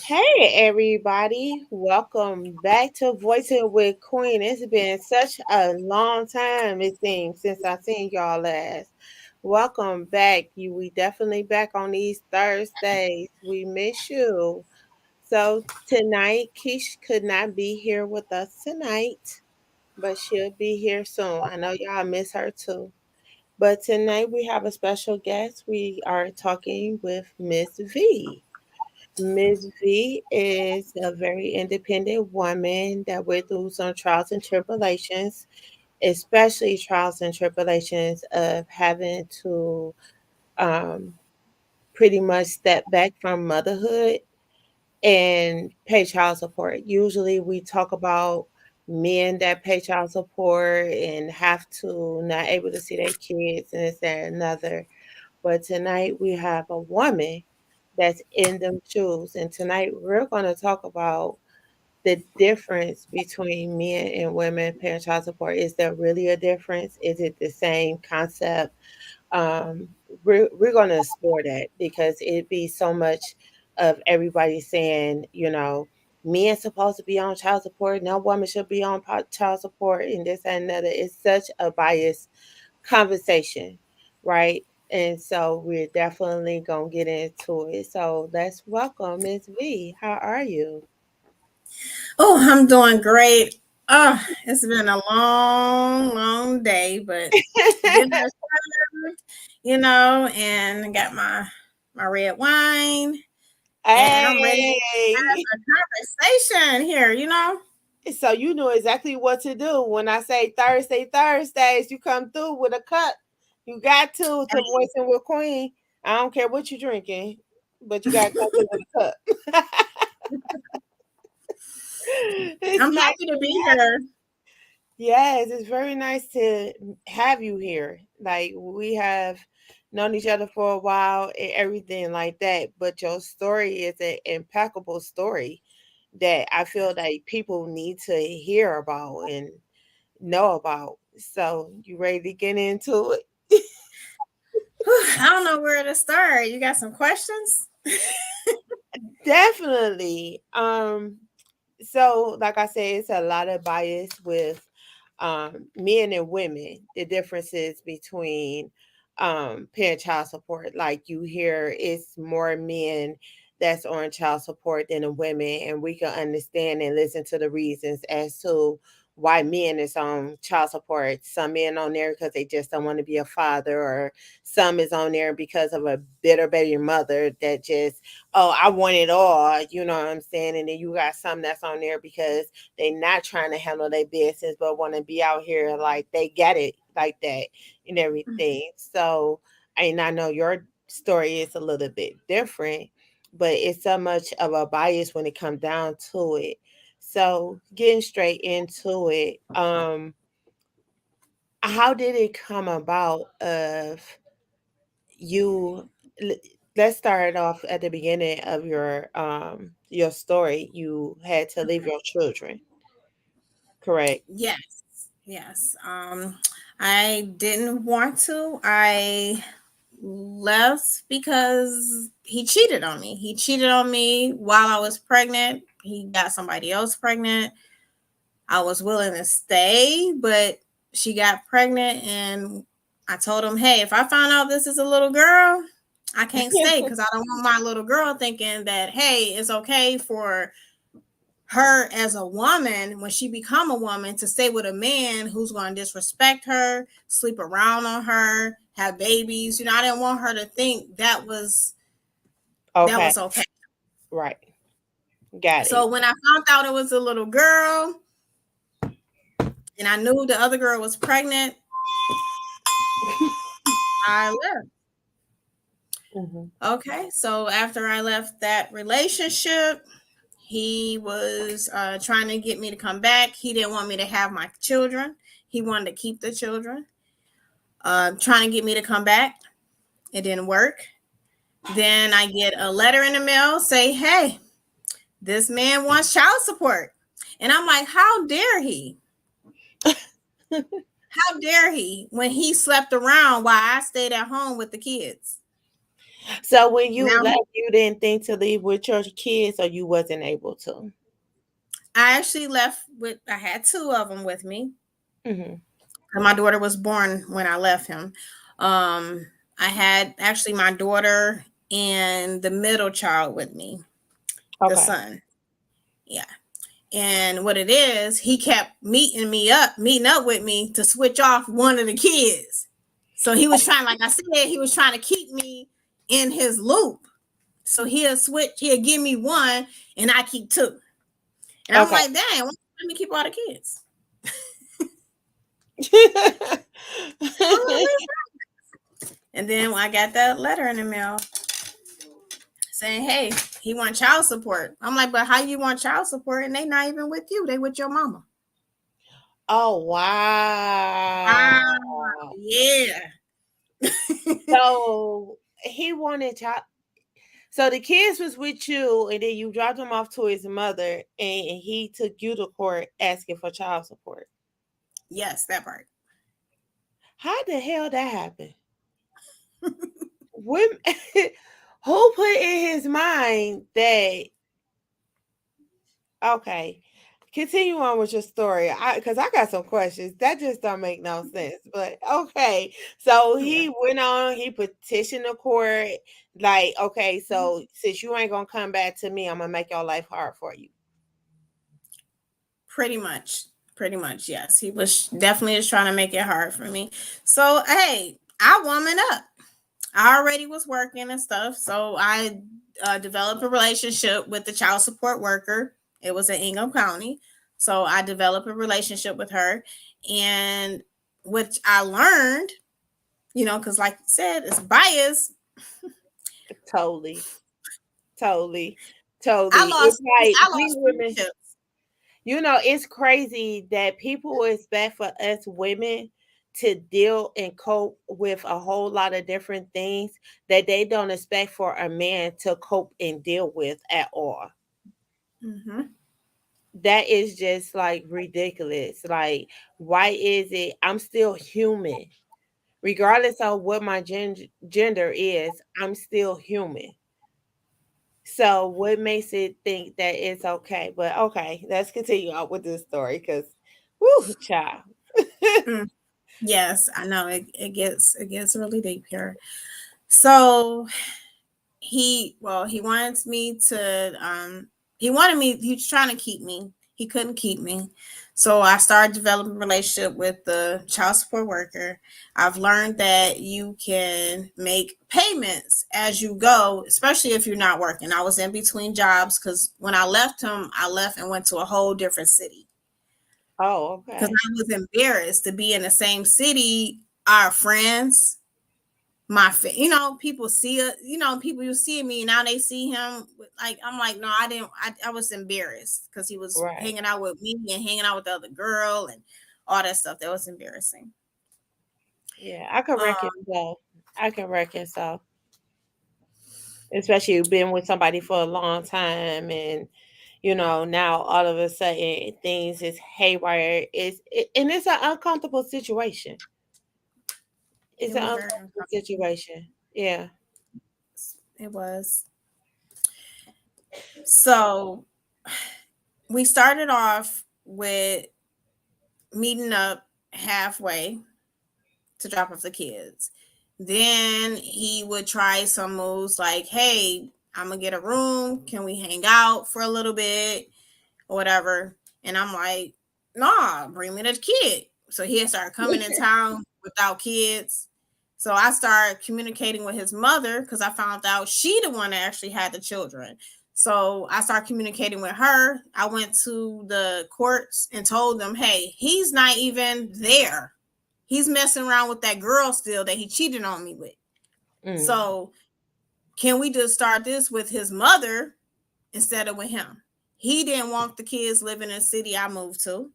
Hey everybody, welcome back to Voicing with Queen. It's been such a long time, it seems, since I seen y'all last. Welcome back. We definitely back on these Thursdays. We miss you. So tonight, Keish could not be here with us tonight, but she'll be here soon. I know y'all miss her too. But tonight we have a special guest. We are talking with Miss Vee. Miss V is a very independent woman that went through some trials and tribulations, especially trials and tribulations of having to um, pretty much step back from motherhood and pay child support. Usually, we talk about men that pay child support and have to not able to see their kids and this, that, and another. But tonight we have a woman that's in them shoes. And tonight we're going to talk about the difference between men and women paying child support. Is there really a difference? Is it the same concept? Um, we're going to explore that because it'd be so much of everybody saying, men supposed to be on child support, no woman should be on child support, and this and another. It's such a biased conversation, right? And so we're definitely gonna get into it. So let's welcome Miss V. How are you? Oh, I'm doing great. Oh, it's been a long day, but getting there started, and got my red wine, and I'm ready to have Hey, a conversation here. so you know exactly what to do when I say Thursdays. You come through with a cup. You got to voicing with Queen. I don't care what you're drinking, but you got to come through with a cup. It's I'm nice happy to to be have. here. Yes, it's very nice to have you here. Like we have known each other for a while and everything like that, but your story is an impeccable story that I feel like people need to hear about and know about. So, you ready to get into it? I don't know where to start. You got some questions? Definitely. So like I said, it's a lot of bias with men and women, the differences between paying child support. Like you hear it's more men that's on child support than the women, and we can understand and listen to the reasons as to why men is on child support. Some men on there because they just don't want to be a father, or some is on there because of a bitter baby mother that just, oh, I want it all, you know what I'm saying? And then you got some that's on there because they not trying to handle their business but want to be out here like they get it like that and everything. So, and I know your story is a little bit different, but it's so much of a bias when it comes down to it. So, getting straight into it, how did it come about of you l- let's start off at the beginning of your story. You had to leave your children, correct? Yes, yes. I didn't want to. I left because he cheated on me. He cheated on me while I was pregnant. He got somebody else pregnant. I was willing to stay, but she got pregnant, and I told him, "Hey, if I find out this is a little girl, I can't stay because I don't want my little girl thinking that, hey, it's okay for her as a woman when she become a woman to stay with a man who's going to disrespect her, sleep around on her, have babies. I didn't want her to think that Okay, was okay. right, got So it. when I found out it was a little girl and I knew the other girl was pregnant, I left. Hmm. Okay, so after I left that relationship, he was trying to get me to come back. He didn't want me to have my children. He wanted to keep the children. Trying to get me to come back. It didn't work. Then I get a letter in the mail say, "Hey, this man wants child support." And I'm like, "How dare he? How dare he when he slept around while I stayed at home with the kids?" So when you Now left, you didn't think to leave with your kids, or you wasn't able to? I actually left with, I had two of them with me. Hmm. My daughter was born when I left him. Um, I had actually my daughter and the middle child with me, the Okay. son. Yeah. And what it is, he kept meeting up with me to switch off one of the kids. So he was trying, like I said, he was trying to keep me in his loop. So he'll switch, he'll give me one, and I keep two. And I'm Okay. like, dang, why don't you let me keep all the kids? And then I got that letter in the mail saying, hey, he want child support. I'm like, but how you want child support and they not even with you? They with your mama. Oh wow. Ah, yeah. So he wanted child. So the kids was with you, and then you dropped him off to his mother, and he took you to court asking for child support. Yes, that part. How the hell that happened? When, who put in his mind that? Okay, continue on with your story. Because I got some questions that just don't make no sense. But okay, so Yeah. he went on. He petitioned the court. Like, okay, so since you ain't gonna come back to me, I'm gonna make your life hard for you. Pretty much. Pretty much, yes. He was definitely just trying to make it hard for me. So, hey, I woman up. I already was working and stuff. So I developed a relationship with the child support worker. It was in Ingham County. So I developed a relationship with her. And which I learned, because like you said, it's bias. Totally, totally, I totally. It's lost like I we lost women. friendships. It's crazy that people expect for us women to deal and cope with a whole lot of different things that they don't expect for a man to cope and deal with at all. Mm-hmm. That is just like ridiculous. Like, why is it I'm still human? Regardless of what my gender is, I'm still human. So what makes it think that it's okay? But okay, let's continue on with this story because, whoo, child. Mm. Yes, I know it gets really deep here. So he wants me to he was trying to keep me. He couldn't keep me. So I started developing a relationship with the child support worker. I've learned that you can make payments as you go, especially if you're not working. I was in between jobs because when I left him, I left and went to a whole different city Oh, because okay. I was embarrassed to be in the same city. Our friends, people see it, people you see me now they see him, like I'm like, no, I didn't. I was embarrassed because he was Right. hanging out with me and hanging out with the other girl and all that stuff. That was embarrassing. Yeah, I can reckon um so. I can reckon so. Especially being with somebody for a long time, and now all of a sudden things is haywire. And it's an uncomfortable situation. It's it an was very uncomfortable uncomfortable. situation. Yeah. It was. So we started off with meeting up halfway to drop off the kids. Then he would try some moves like, hey, I'm gonna get a room. Can we hang out for a little bit or whatever? And I'm like, nah, bring me the kid. So he started coming in town without kids. So I started communicating with his mother because I found out she the one that actually had the children. So I started communicating with her. I went to the courts and told them, hey, he's not even there. He's messing around with that girl still that he cheated on me with. Mm. So can we just start this with his mother instead of with him? He didn't want the kids living in the city I moved to.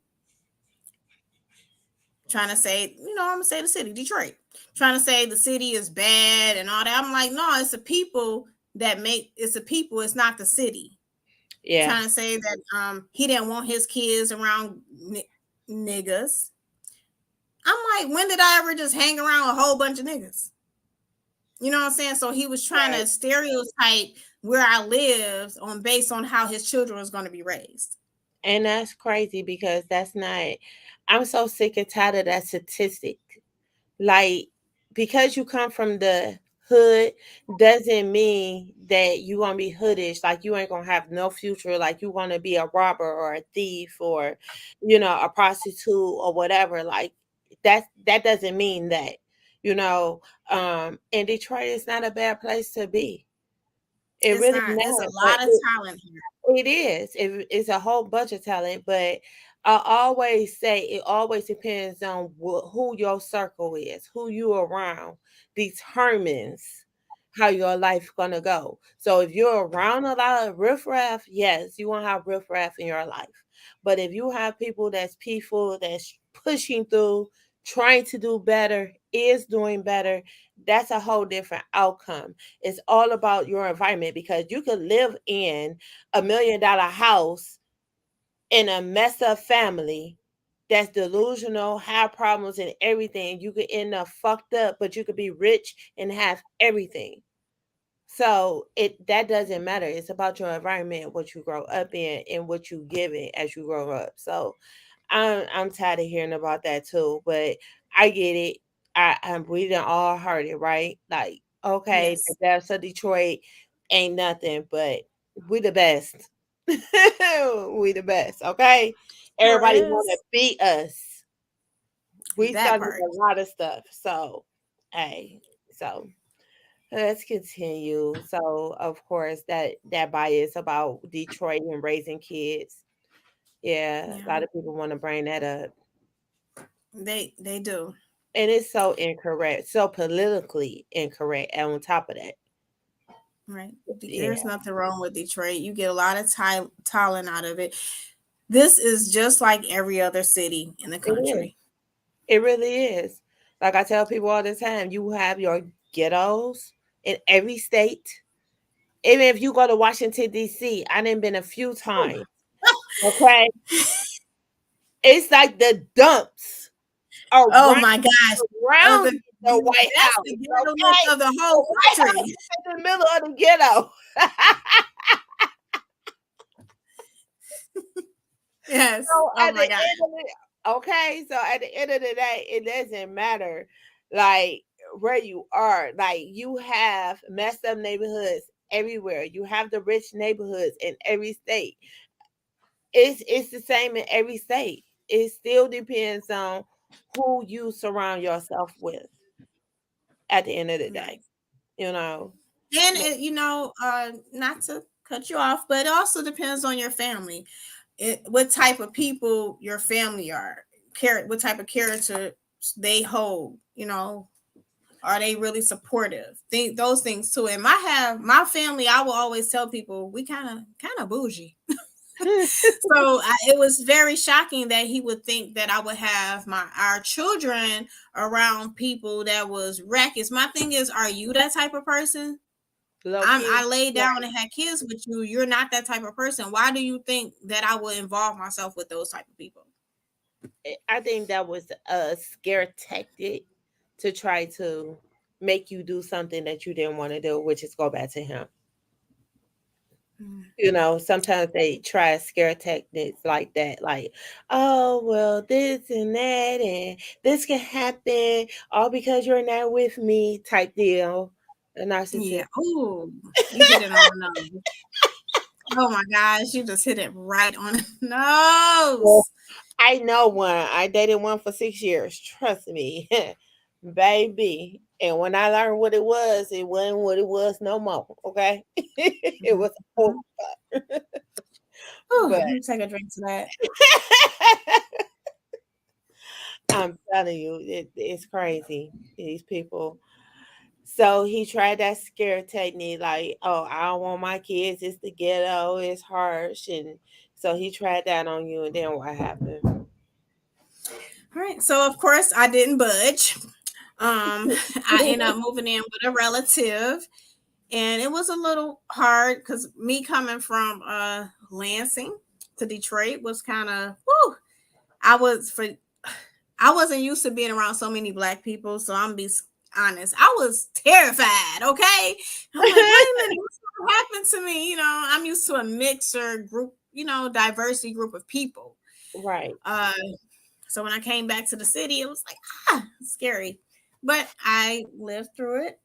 Trying to say, I'm gonna say the city, Detroit. Trying to say the city is bad and all that. I'm like, no, it's the people it's the people, it's not the city. Yeah. Trying to say that he didn't want his kids around niggas. I'm like, when did I ever just hang around a whole bunch of niggas? You know what I'm saying? So he was trying Right. to stereotype where I lived on based on how his children was going to be raised. And that's crazy because that's not, I'm so sick and tired of that statistic. Like, because you come from the hood doesn't mean that you gonna be hoodish. Like you ain't gonna have no future. Like you gonna be a robber or a thief or, a prostitute or whatever. Like that doesn't mean that. You know, and Detroit is not a bad place to be. It It's really not. There's a not. But lot of talent here. it is. It's a whole bunch of talent, but I always say it always depends on who your circle is, who you around determines how your life gonna go. So if you're around a lot of riffraff, yes, you won't have riffraff in your life. But if you have people that's peaceful, that's pushing through, trying to do better, is doing better, that's a whole different outcome. It's all about your environment because you could live in $1 million house in a messed up family that's delusional, have problems and everything. You could end up fucked up, but you could be rich and have everything. So it that doesn't matter. It's about your environment, what you grow up in, and what you give it as you grow up. So I'm tired of hearing about that too, but I get it. I'm we done all heard it, right? Like, okay, the Yes, depths of Detroit ain't nothing, but we the best. We the best, okay? sure Everybody wanna is. beat us. We That started part. a lot of stuff. So hey, so let's continue. So of course that bias about Detroit and raising kids. Yeah, a Yeah, lot of people want to bring that up. they do. And it's so incorrect, so politically incorrect. And on top of that, Right. yeah, There's nothing wrong with Detroit. You get a lot of talent out of it. This is just like every other city in the it is. country. It really is. Like I tell people all the time, you have your ghettos in every state. Even if you go to Washington D.C., I done been a few times. Okay, it's like the dumps Oh around my gosh. around the White That's House. the ghetto Okay, of the the whole White House country. is in the middle of the ghetto. Yes. So Oh at the my God. end of it, okay, so at the end of the day, it doesn't matter like where you are. Like you have messed up neighborhoods everywhere. You have the rich neighborhoods in every state. It's the same in every state. It still depends on who you surround yourself with at the end of the day. Right. You know. And not to cut you off, but it also depends on your family. What type of people your family are. What type of character they hold, are they really supportive? Those things too. And my family, I will always tell people we kind of bougie. So it was very shocking that he would think that I would have our children around people that was reckless. My thing is, are you that type of person? Low I key. laid down Right. and had kids with you. You're not that type of person. Why do you think that I would involve myself with those type of people? I think that was a scare tactic to try to make you do something that you didn't want to do, which is go back to him. Mm. Sometimes they try scare tactics like that, like, oh, well, this and that, and this can happen all because you're not with me type deal. A narcissist. Yeah. Oh, you hit it on the nose. Oh my gosh, you just hit it right on the Well, nose. I know one. I dated one for 6 years. Trust me, baby. And when I learned what it wasn't what it was no more. Okay, it was over. Mhm. Whew, But let me take a drink to that. I'm telling you, it's crazy. These people. So he tried that scare technique, like, oh, I don't want my kids. It's the ghetto. It's harsh, and so he tried that on you. And then what happened? All right. So of course I didn't budge. I ended up moving in with a relative, and it was a little hard because me coming from Lansing to Detroit was kind of whoo. I was for I wasn't used to being around so many black people, so honest. I was terrified. Okay, I'm like, wait a minute, what's gonna happen to me? I'm used to a mixer group, diversity group of people. Right. Uh, so when I came back to the city, it was like scary, but I lived through it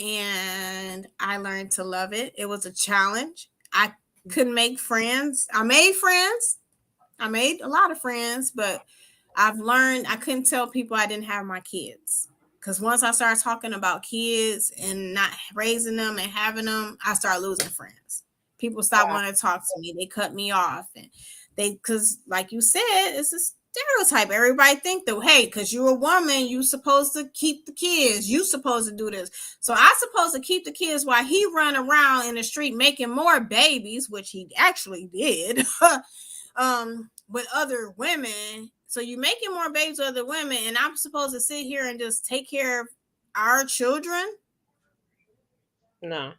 and I learned to love it. It was a challenge. I couldn't make friends. I made friends. I made a lot of friends, but I've learned I couldn't tell people I didn't have my kids. Because once I started talking about kids and not raising them and having them, I started losing friends. People stopped Wow. wanting to talk to me. They cut me off. And because like you said, it's a stereotype. Everybody think that, hey, because you're a woman, you supposed to keep the kids. You supposed to do this. So I supposed to keep the kids while he run around in the street making more babies, which he actually did. With other women. So you're making more babies with other women, and I'm supposed to sit here and just take care of our children. No.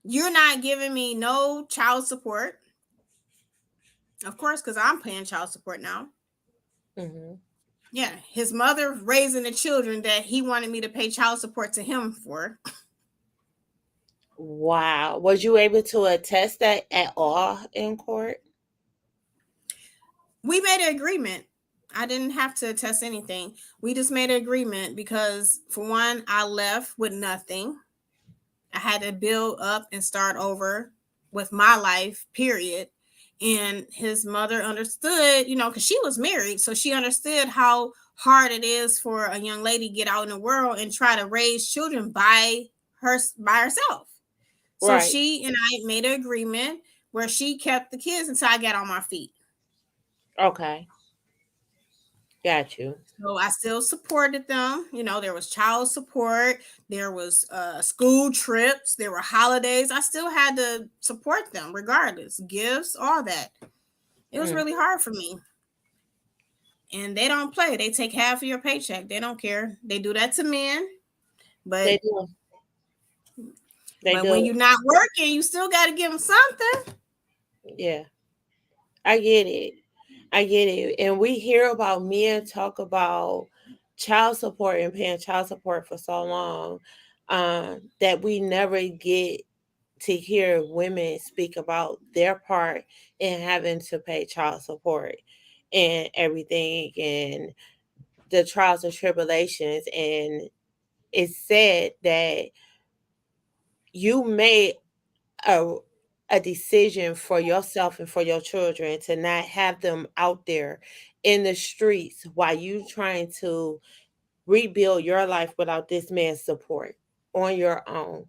You're not giving me no child support, of course, because I'm paying child support now. Mm-hmm. Yeah, his mother raising the children that he wanted me to pay child support to him for. Wow. Was you able to attest that at all in court? We made an agreement. I didn't have to test anything. We just made an agreement because, for one, I left with nothing. I had to build up and start over with my life, period. And his mother understood, because she was married. So she understood how hard it is for a young lady to get out in the world and try to raise children by herself. So Right. she and I made an agreement where she kept the kids until I got on my feet. Okay. Got you. So I still supported them. There was child support, there was school trips, there were holidays. I still had to support them regardless, gifts, all that. It was Mm. really hard for me. And they don't play. They take half of your paycheck. They don't care. They do that to men, They but do. They but when do. you're not working, you still got to give them something. Yeah. I get it. I get it. And we hear about men talk about child support and paying child support for so long, that we never get to hear women speak about their part in having to pay child support and everything, and the trials and tribulations. And it's said that you made a decision for yourself and for your children to not have them out there in the streets while you trying to rebuild your life without this man's support on your own.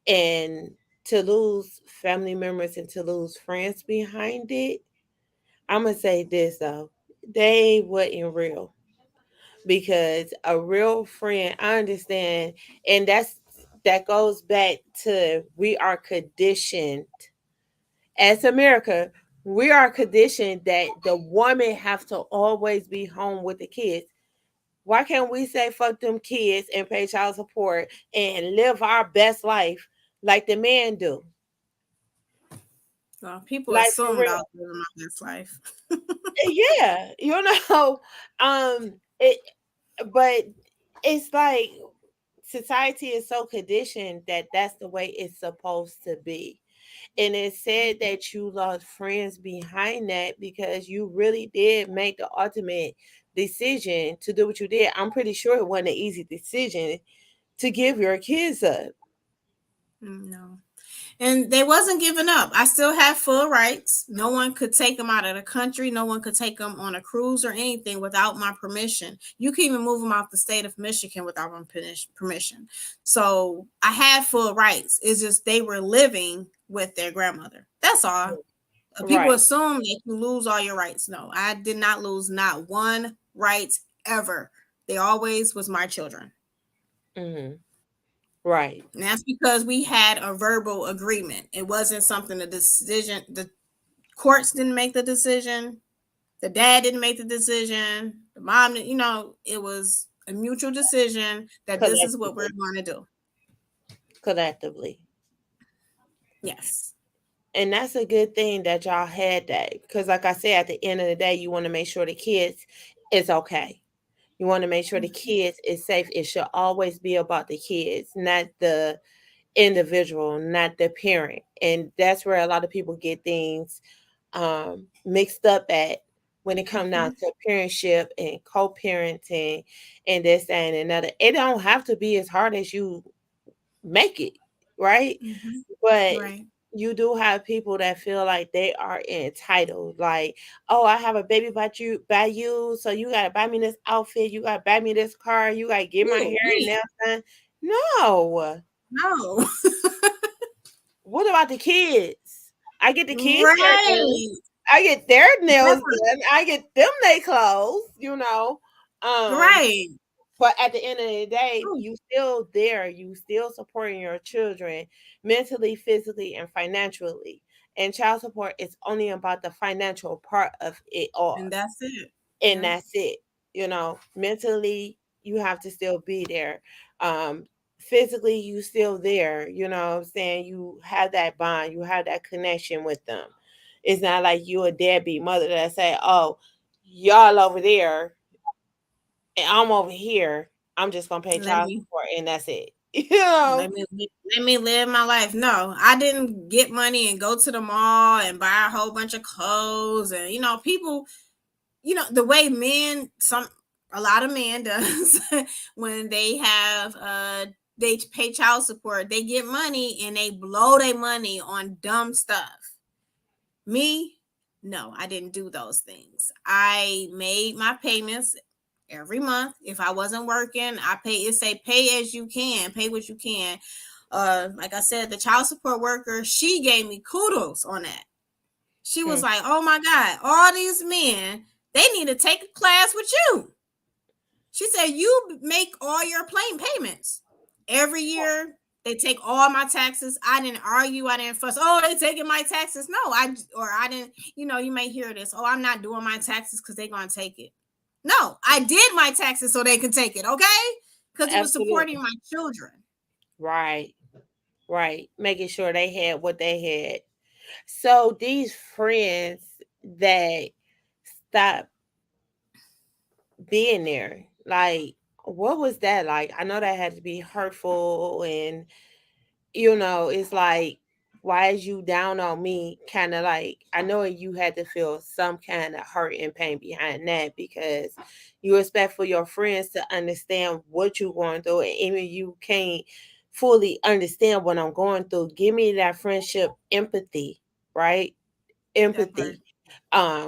And to lose family members and to lose friends behind it, I'm gonna say this though, they wasn't real. Because a real friend, I understand, and that goes back to, we are conditioned as America, we are conditioned that the woman have to always be home with the kids. Why can't we say fuck them kids and pay child support and live our best life like the man do? Well, people Like for assumed I real. was living my best life. Yeah, it, but it's like society is so conditioned that that's the way it's supposed to be. And it said that you lost friends behind that because you really did make the ultimate decision to do what you did. I'm pretty sure it wasn't an easy decision to give your kids up. No. And they wasn't giving up. I still had full rights. No one could take them out of the country. No one could take them on a cruise or anything without my permission. You can even move them out the state of Michigan without my permission. So I had full rights. It's just they were living with their grandmother. That's all. People Right. assume that you lose all your rights. No, I did not lose not one right ever. They always was my children. Hmm. Right. And that's because we had a verbal agreement. It wasn't something the courts didn't make the decision. The dad didn't make the decision. The mom, it was a mutual decision that this is what we're Collectively. going to do. Collectively. Yes. And that's a good thing that y'all had that. Because like I said, at the end of the day, you want to make sure the kids is okay. You want to make sure the Mhm. kids is safe. It should always be about the kids, not the individual, not the parent. And that's where a lot of people get things mixed up at when it comes down Mhm. to parentship and co-parenting and this and another. It don't have to be as hard as you make it, right? Mhm. But Right. you do have people that feel like they are entitled. Like, oh, I have a baby by you, so you gotta buy me this outfit, you gotta buy me this car, you gotta get my Ooh, hair and we nails done. No. no. What about the kids? I get the kids' hair done. Right. I get their nails Never. done. I get them they clothes, Um, Right. but at the end of the day, Ooh, you still there. You still supporting your children mentally, physically, and financially. And child support is only about the financial part of it all, and that's it. and Yep. that's it. Mentally, you have to still be there. Physically, you still there. You know what I'm saying? You have that bond, you have that connection with them. It's not like you a deadbeat mother that say, oh, y'all over there and I'm over here. I'm just gonna pay Let child me support and that's it. You know? let me live my life. No, I didn't get money and go to the mall and buy a whole bunch of clothes. And people, the way men, a lot of men does when they have they pay child support, they get money and they blow their money on dumb stuff. Me, no, I didn't do those things. I made my payments every month. If I wasn't working, I pay. It say pay as you can, pay what you can. Like I said, the child support worker, she gave me kudos on that. She was Hmm. like, "Oh my God, all these men, they need to take a class with you." She said, "You make all your plane payments every year. They take all my taxes. I didn't argue. I didn't fuss. Oh, they taking my taxes. No, I didn't. You may hear this. Oh, I'm not doing my taxes because they're gonna take it. No, I did my taxes so they can take it. Okay, because it was supporting Absolutely. my children. Right. Right. Making sure they had what they had. So these friends that stopped being there, like, what was that like? I know that had to be hurtful, and it's like, why is you down on me? Kind of like, I know you had to feel some kind of hurt and pain behind that because you expect for your friends to understand what you're going through, and even you can't fully understand what I'm going through. Give me that friendship empathy, right? That part. Empathy.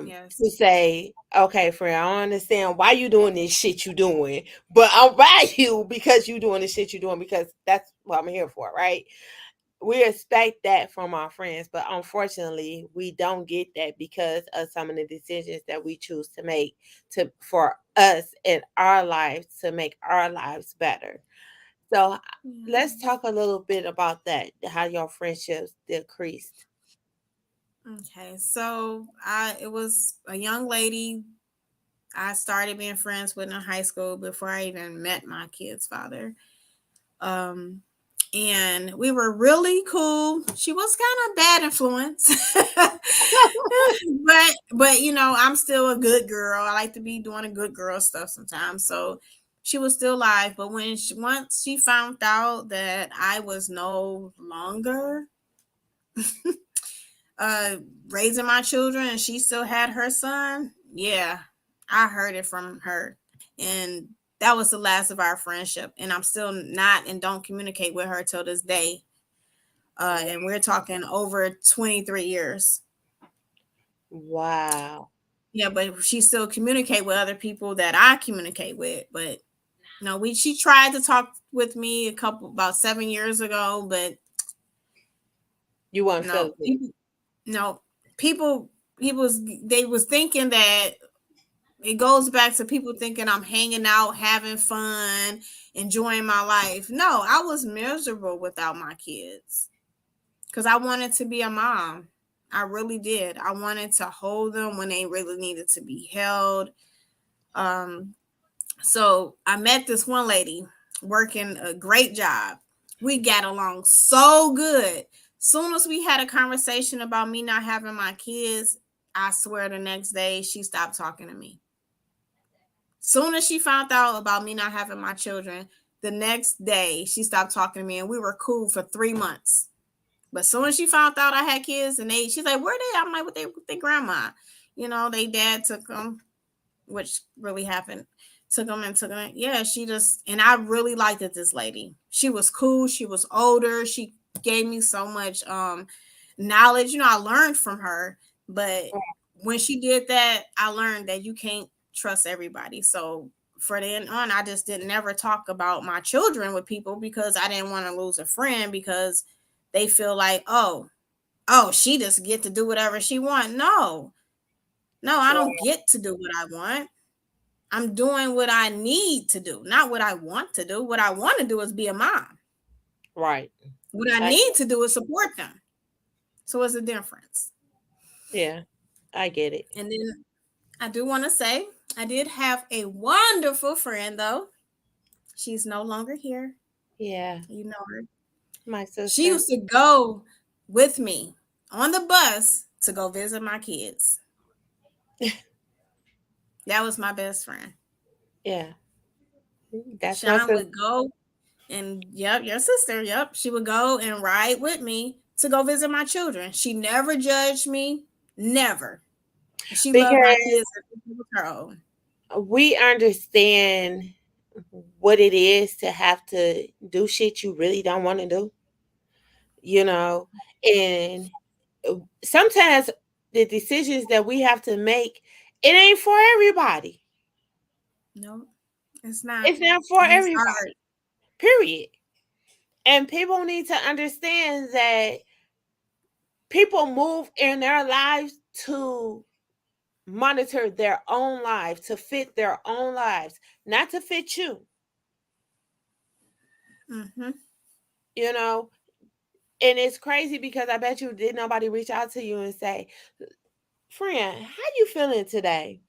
Yes. To say, okay, friend, I don't understand why you doing this shit you doing, but I'm by you because you doing the shit you doing because that's what I'm here for, right? We expect that from our friends, but unfortunately, we don't get that because of some of the decisions that we choose to make for us in our lives to make our lives better. So let's Yes. talk a little bit about that, how your friendships decreased. Okay. So it was a young lady I started being friends with in high school before I even met my kid's father. Um, and we were really cool. She was kind of bad influence, but I'm still a good girl. I like to be doing a good girl stuff sometimes. So she was still alive. But once she found out that I was no longer uh raising my children and she still had her son, yeah, I heard it from her. And that was the last of our friendship. And I'm still not and don't communicate with her till this day. And we're talking over 23 years. Wow. Yeah, but she still communicate with other people that I communicate with. But no, she tried to talk with me about 7 years ago, but You weren't no, feeling it. people, no, people, they was thinking that it goes back to people thinking I'm hanging out, having fun, enjoying my life. No, I was miserable without my kids because I wanted to be a mom. I really did. I wanted to hold them when they really needed to be held. Um, so I met this one lady working a great job. We got along so good. Soon as we had a conversation about me not having my kids, I swear the next day she stopped talking to me. Soon as she found out about me not having my children, the next day she stopped talking to me, and we were cool for 3 months. But soon as she found out I had kids, and she's like, "Where they?" I'm like, with their grandma. You know, they dad took them, which really happened. Took them and took them. Yeah, she just, and I really liked it. This lady, she was cool. She was older. She gave me so much knowledge. You know, I learned from her. But when she did that, I learned that you can't trust everybody. So for then on, I just didn't never talk about my children with people because I didn't want to lose a friend because they feel like, oh, she just get to do whatever she want. No, I don't Right. get to do what I want. I'm doing what I need to do, not what I want to do. What I want to do is be a mom. Right. What I I, need to do is support them. So what's the difference? yeah, I get it. And then I do want to say I did have a wonderful friend though. She's no longer here. Yeah, You know her. my She sister. used to go with me on the bus to go visit my kids. That was my best friend. Yeah, that's my Sean sister. would go and, yep, your sister, yep, she would go and ride with me to go visit my children. She never judged me, never. She loved my Because kids as if they were her own. we understand what it is to have to do shit you really don't want to do, you know, and sometimes the decisions that we have to make, it ain't for everybody. No, it's not. It's not for And it's hard. everybody, period. And people need to understand that people move in their lives to monitor their own lives, to fit their own lives, not to fit you. Mm-hmm. You know, and it's crazy because I bet you did nobody reach out to you and say, "Friend, how you feeling today?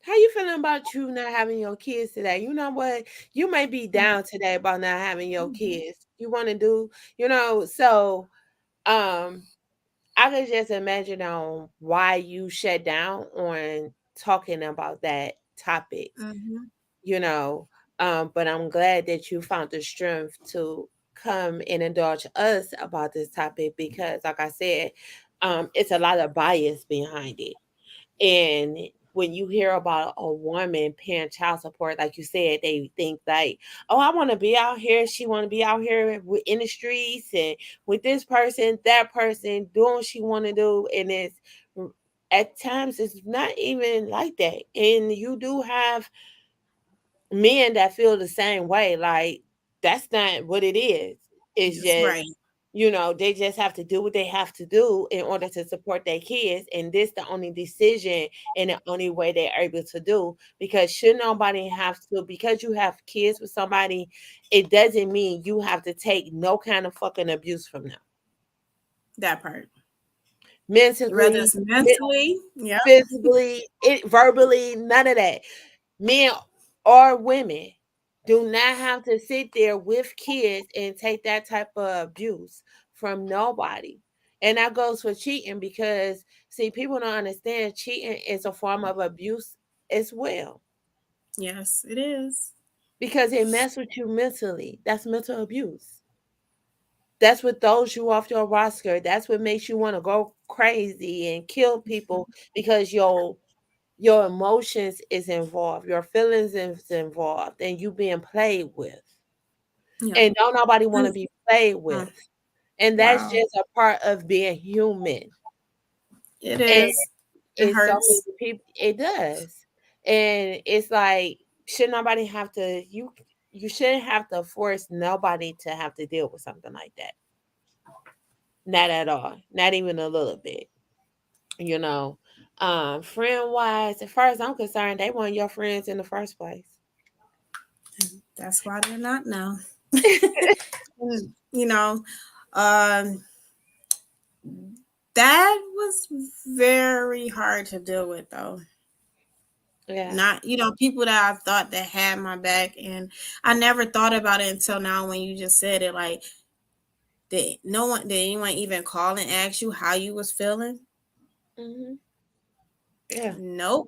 How you feeling about you not having your kids today? You know what? You may be down today about not having your Mm-hmm. kids. You want to do, so um I could just imagine on why you shut down on talking about that topic, Mm-hmm. you know. But I'm glad that you found the strength to come and indulge us about this topic because, like I said, it's a lot of bias behind it. And when you hear about a woman paying child support, like you said, they think like, "Oh, I want to be out here. She want to be out here in the streets and with this person, that person, doing what she want to do." And it's at times it's not even like that. And you do have men that feel the same way. Like that's not what it is. It's That's just right. they just have to do what they have to do in order to support their kids, and this the only decision and the only way they're able to do. Because should nobody have to, because you have kids with somebody, it doesn't mean you have to take no kind of fucking abuse from them, That part. Whether mentally, it's mentally, yep. physically, verbally, none of that. Men or women do not have to sit there with kids and take that type of abuse from nobody. And that goes for cheating because, see, people don't understand cheating is a form of abuse as well Yes, it is. because it messes with you mentally. That's mental abuse. That's what throws you off your roster. That's what makes you want to go crazy and kill people because your emotions is involved, your feelings is involved, and you being played with. Yep. And don't nobody want to be played Mm. with. And that's Wow. just a part of being human. It And is. It it's so many hurts. people it does. And it's like, should nobody have to you shouldn't have to force nobody to have to deal with something like that. Not at all. Not even a little bit. You know. Friend wise, as far as I'm concerned, they weren't your friends in the first place. That's why they're not now. You know, um, that was very hard to deal with, though. Yeah. Not, people that I thought that had my back, and I never thought about it until now when you just said it. Like, did anyone even call and ask you how you was feeling? Hmm. Yeah. Nope.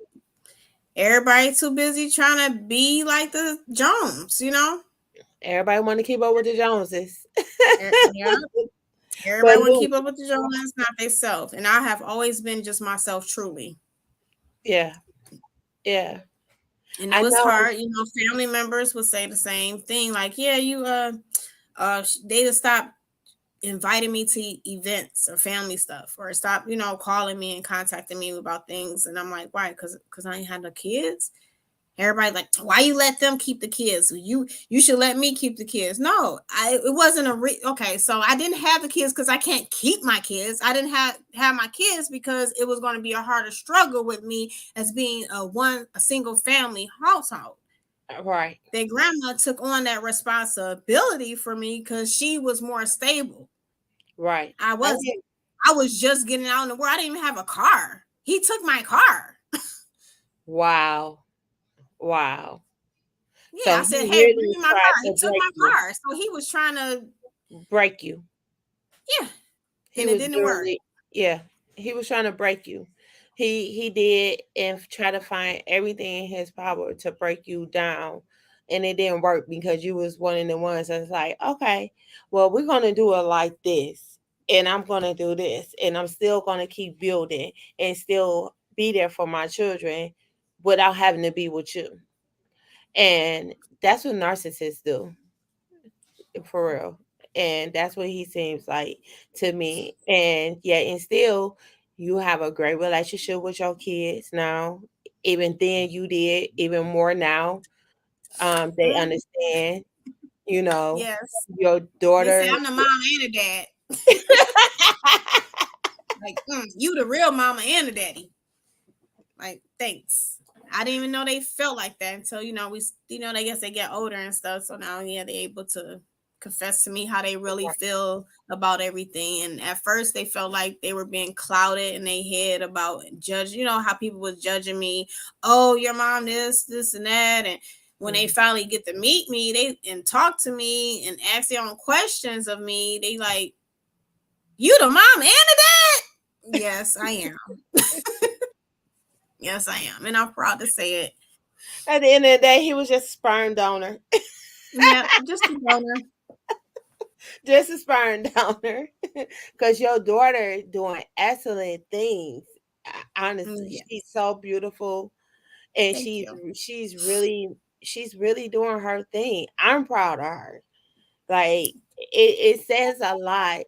Everybody too busy trying to be like the Jones. Everybody want to keep up with the Joneses. Yeah. But Everybody want to look, keep up with the Joneses, not themselves. And I have always been just myself, truly. yeah, yeah. And it I was know. hard. Family members would say the same thing, like, yeah, they just stop inviting me to events or family stuff, or stop, calling me and contacting me about things. And I'm like, why? Because I ain't had no kids. Everybody like, why you let them keep the kids? You should let me keep the kids. No, it wasn't okay. So I didn't have the kids because I can't keep my kids. I didn't have my kids because it was going to be a harder struggle with me as being a single family household. Right, Their grandma took on that responsibility for me because she was more stable. right. I I wasn't. get, I was just getting out in the world. I didn't even have a car. He took my car. wow, wow. Yeah, So I said, he "Hey, bring really me my tried car." He to took break my you, car, so he was trying to, break you. yeah, He and it was didn't work. literally, yeah, he was trying to break you. He did and try to find everything in his power to break you down. And it didn't work because you was one of the ones that's like, okay, well, we're gonna do it like this, and I'm gonna do this, and I'm still gonna keep building and still be there for my children without having to be with you. And that's what narcissists do, for real. And that's what he seems like to me. And yet, and still, you have a great relationship with your kids now. Even then, you did even more now. They Mm, understand, you know, yes, your they say daughter. I'm the mom and the dad. Like, you the real mama and the daddy. Like, thanks. I didn't even know they felt like that until I guess they get older and stuff. So now, yeah, they able to confess to me how they really feel about everything. And at first, they felt like they were being clouded in their head about judge. You know how people was judging me. Oh, your mom this and that. And when they Mhm. finally get to meet me, and talk to me and ask their own questions of me, they like, you the mom and the dad. Yes, I am. Yes, I am, and I'm proud to say it. At the end of the day, he was just a sperm donor, Yeah, just a donor. just a sperm donor. Because your daughter doing excellent things. Honestly, Yes, she's so beautiful, and thank she's you. she's really she's really doing her thing. I'm proud of her. Like it says a lot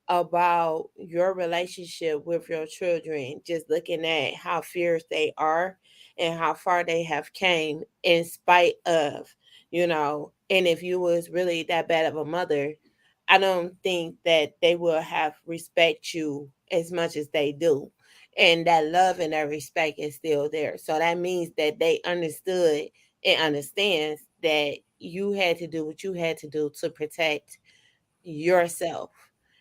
about your relationship with your children, just looking at how fierce they are and how far they have came in spite of, and if you was really that bad of a mother, I don't think that they will have respect you as much as they do. And that love and that respect is still there. So that means that they understood and understands that you had to do what you had to do to protect yourself.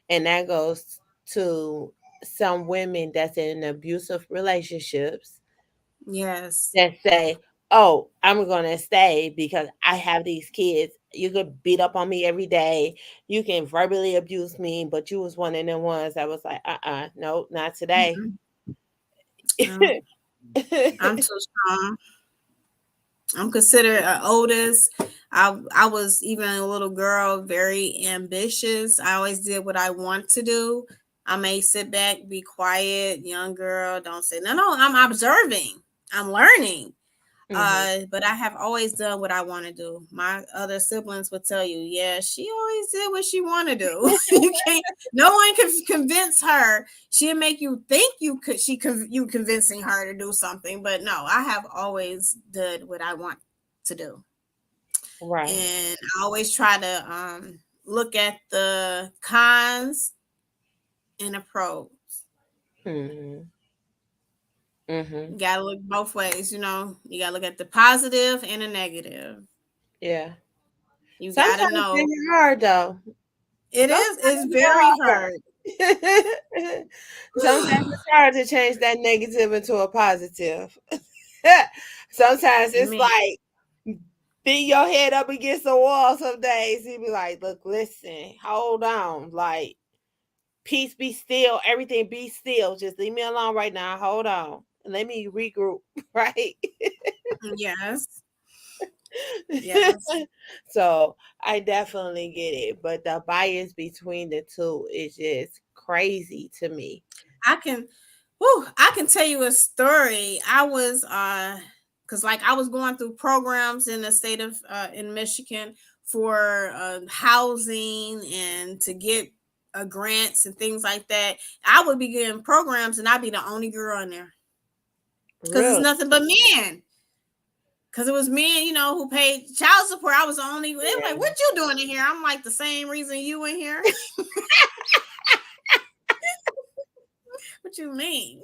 And that goes to some women that's in abusive relationships Yes. that say, "Oh, I'm gonna stay because I have these kids. You could beat up on me every day. You can verbally abuse me, but you was one of them ones that was like, no, not today." Mm-mm. No, I'm too strong. I'm considered an oldest. I was even a little girl, very ambitious. I always did what I want to do. I may sit back, be quiet, young girl, don't say no. No, I'm observing. I'm learning. Hmm. But I have always done what I want to do. My other siblings would tell you, yeah, she always did what she want to do. You can't. No one can convince her. She'll make you think you could. You convincing her to do something, but no, I have always did what I want to do, Right. and I always try to look at the cons and the pros. Hmm. Hmm. You gotta look both ways. You gotta look at the positive and the negative. Yeah. You gotta Sometimes know. it's hard though. It Sometimes is. It's it's very hard. hard. Sometimes it's hard to change that negative into a positive. Sometimes it's Man, like beat your head up against the wall some days. You be like, look, listen, hold on. Like, peace be still, everything be still. Just leave me alone right now. Hold on. let me regroup, right? Yes. Yes. So I definitely get it, but the bias between the two is just crazy to me. I can I can tell you a story. I was cuz like I was going through programs in the state of in Michigan for housing and to get grants and things like that. I would be getting programs and I'd be the only girl in there cuz it's Really? nothing but men. Cause it was men, who paid child support. I was the only. They were like, Yeah. "What you doing in here?" I'm like, "The same reason you in here." What you mean?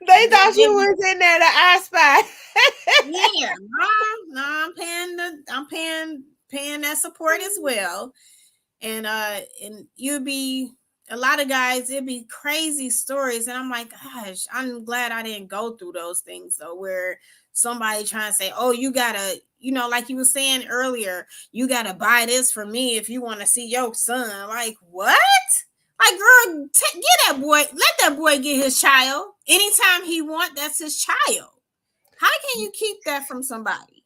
They They, thought they you be, was in there to I spy. yeah, no, I'm paying that support as well. And you'd be a lot of guys, it'd be crazy stories. And I'm like, gosh, I'm glad I didn't go through those things though, where somebody trying to say, oh, you gotta, like you were saying earlier, you gotta buy this for me if you want to see your son. Like, what? Like, girl, get that boy, let that boy get his child. Anytime he want, that's his child. How can you keep that from somebody?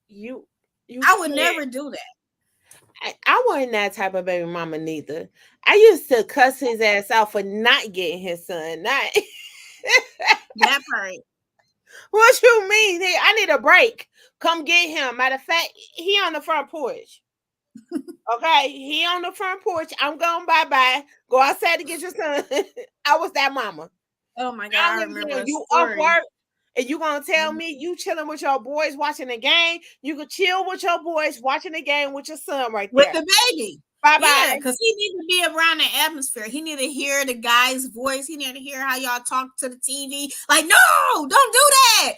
You you I would can't. never do that. I wasn't that type of baby mama neither. I used to cuss his ass out for not getting his son. Not That part. what you mean? Hey, I need a break. Come get him. Matter of fact, he on the front porch. Okay, he on the front porch. I'm going bye bye. Go outside to get your son. I was that mama. Oh my I God, don't I give a remember damn. a You off story. work and you gonna tell Mhm. me you chilling with your boys watching the game? You could chill with your boys watching the game with your son right With there. the baby. Bye Yeah, bye. because he need to be around the atmosphere. He need to hear the guy's voice. He need to hear how y'all talk to the TV. Like, no, don't do that.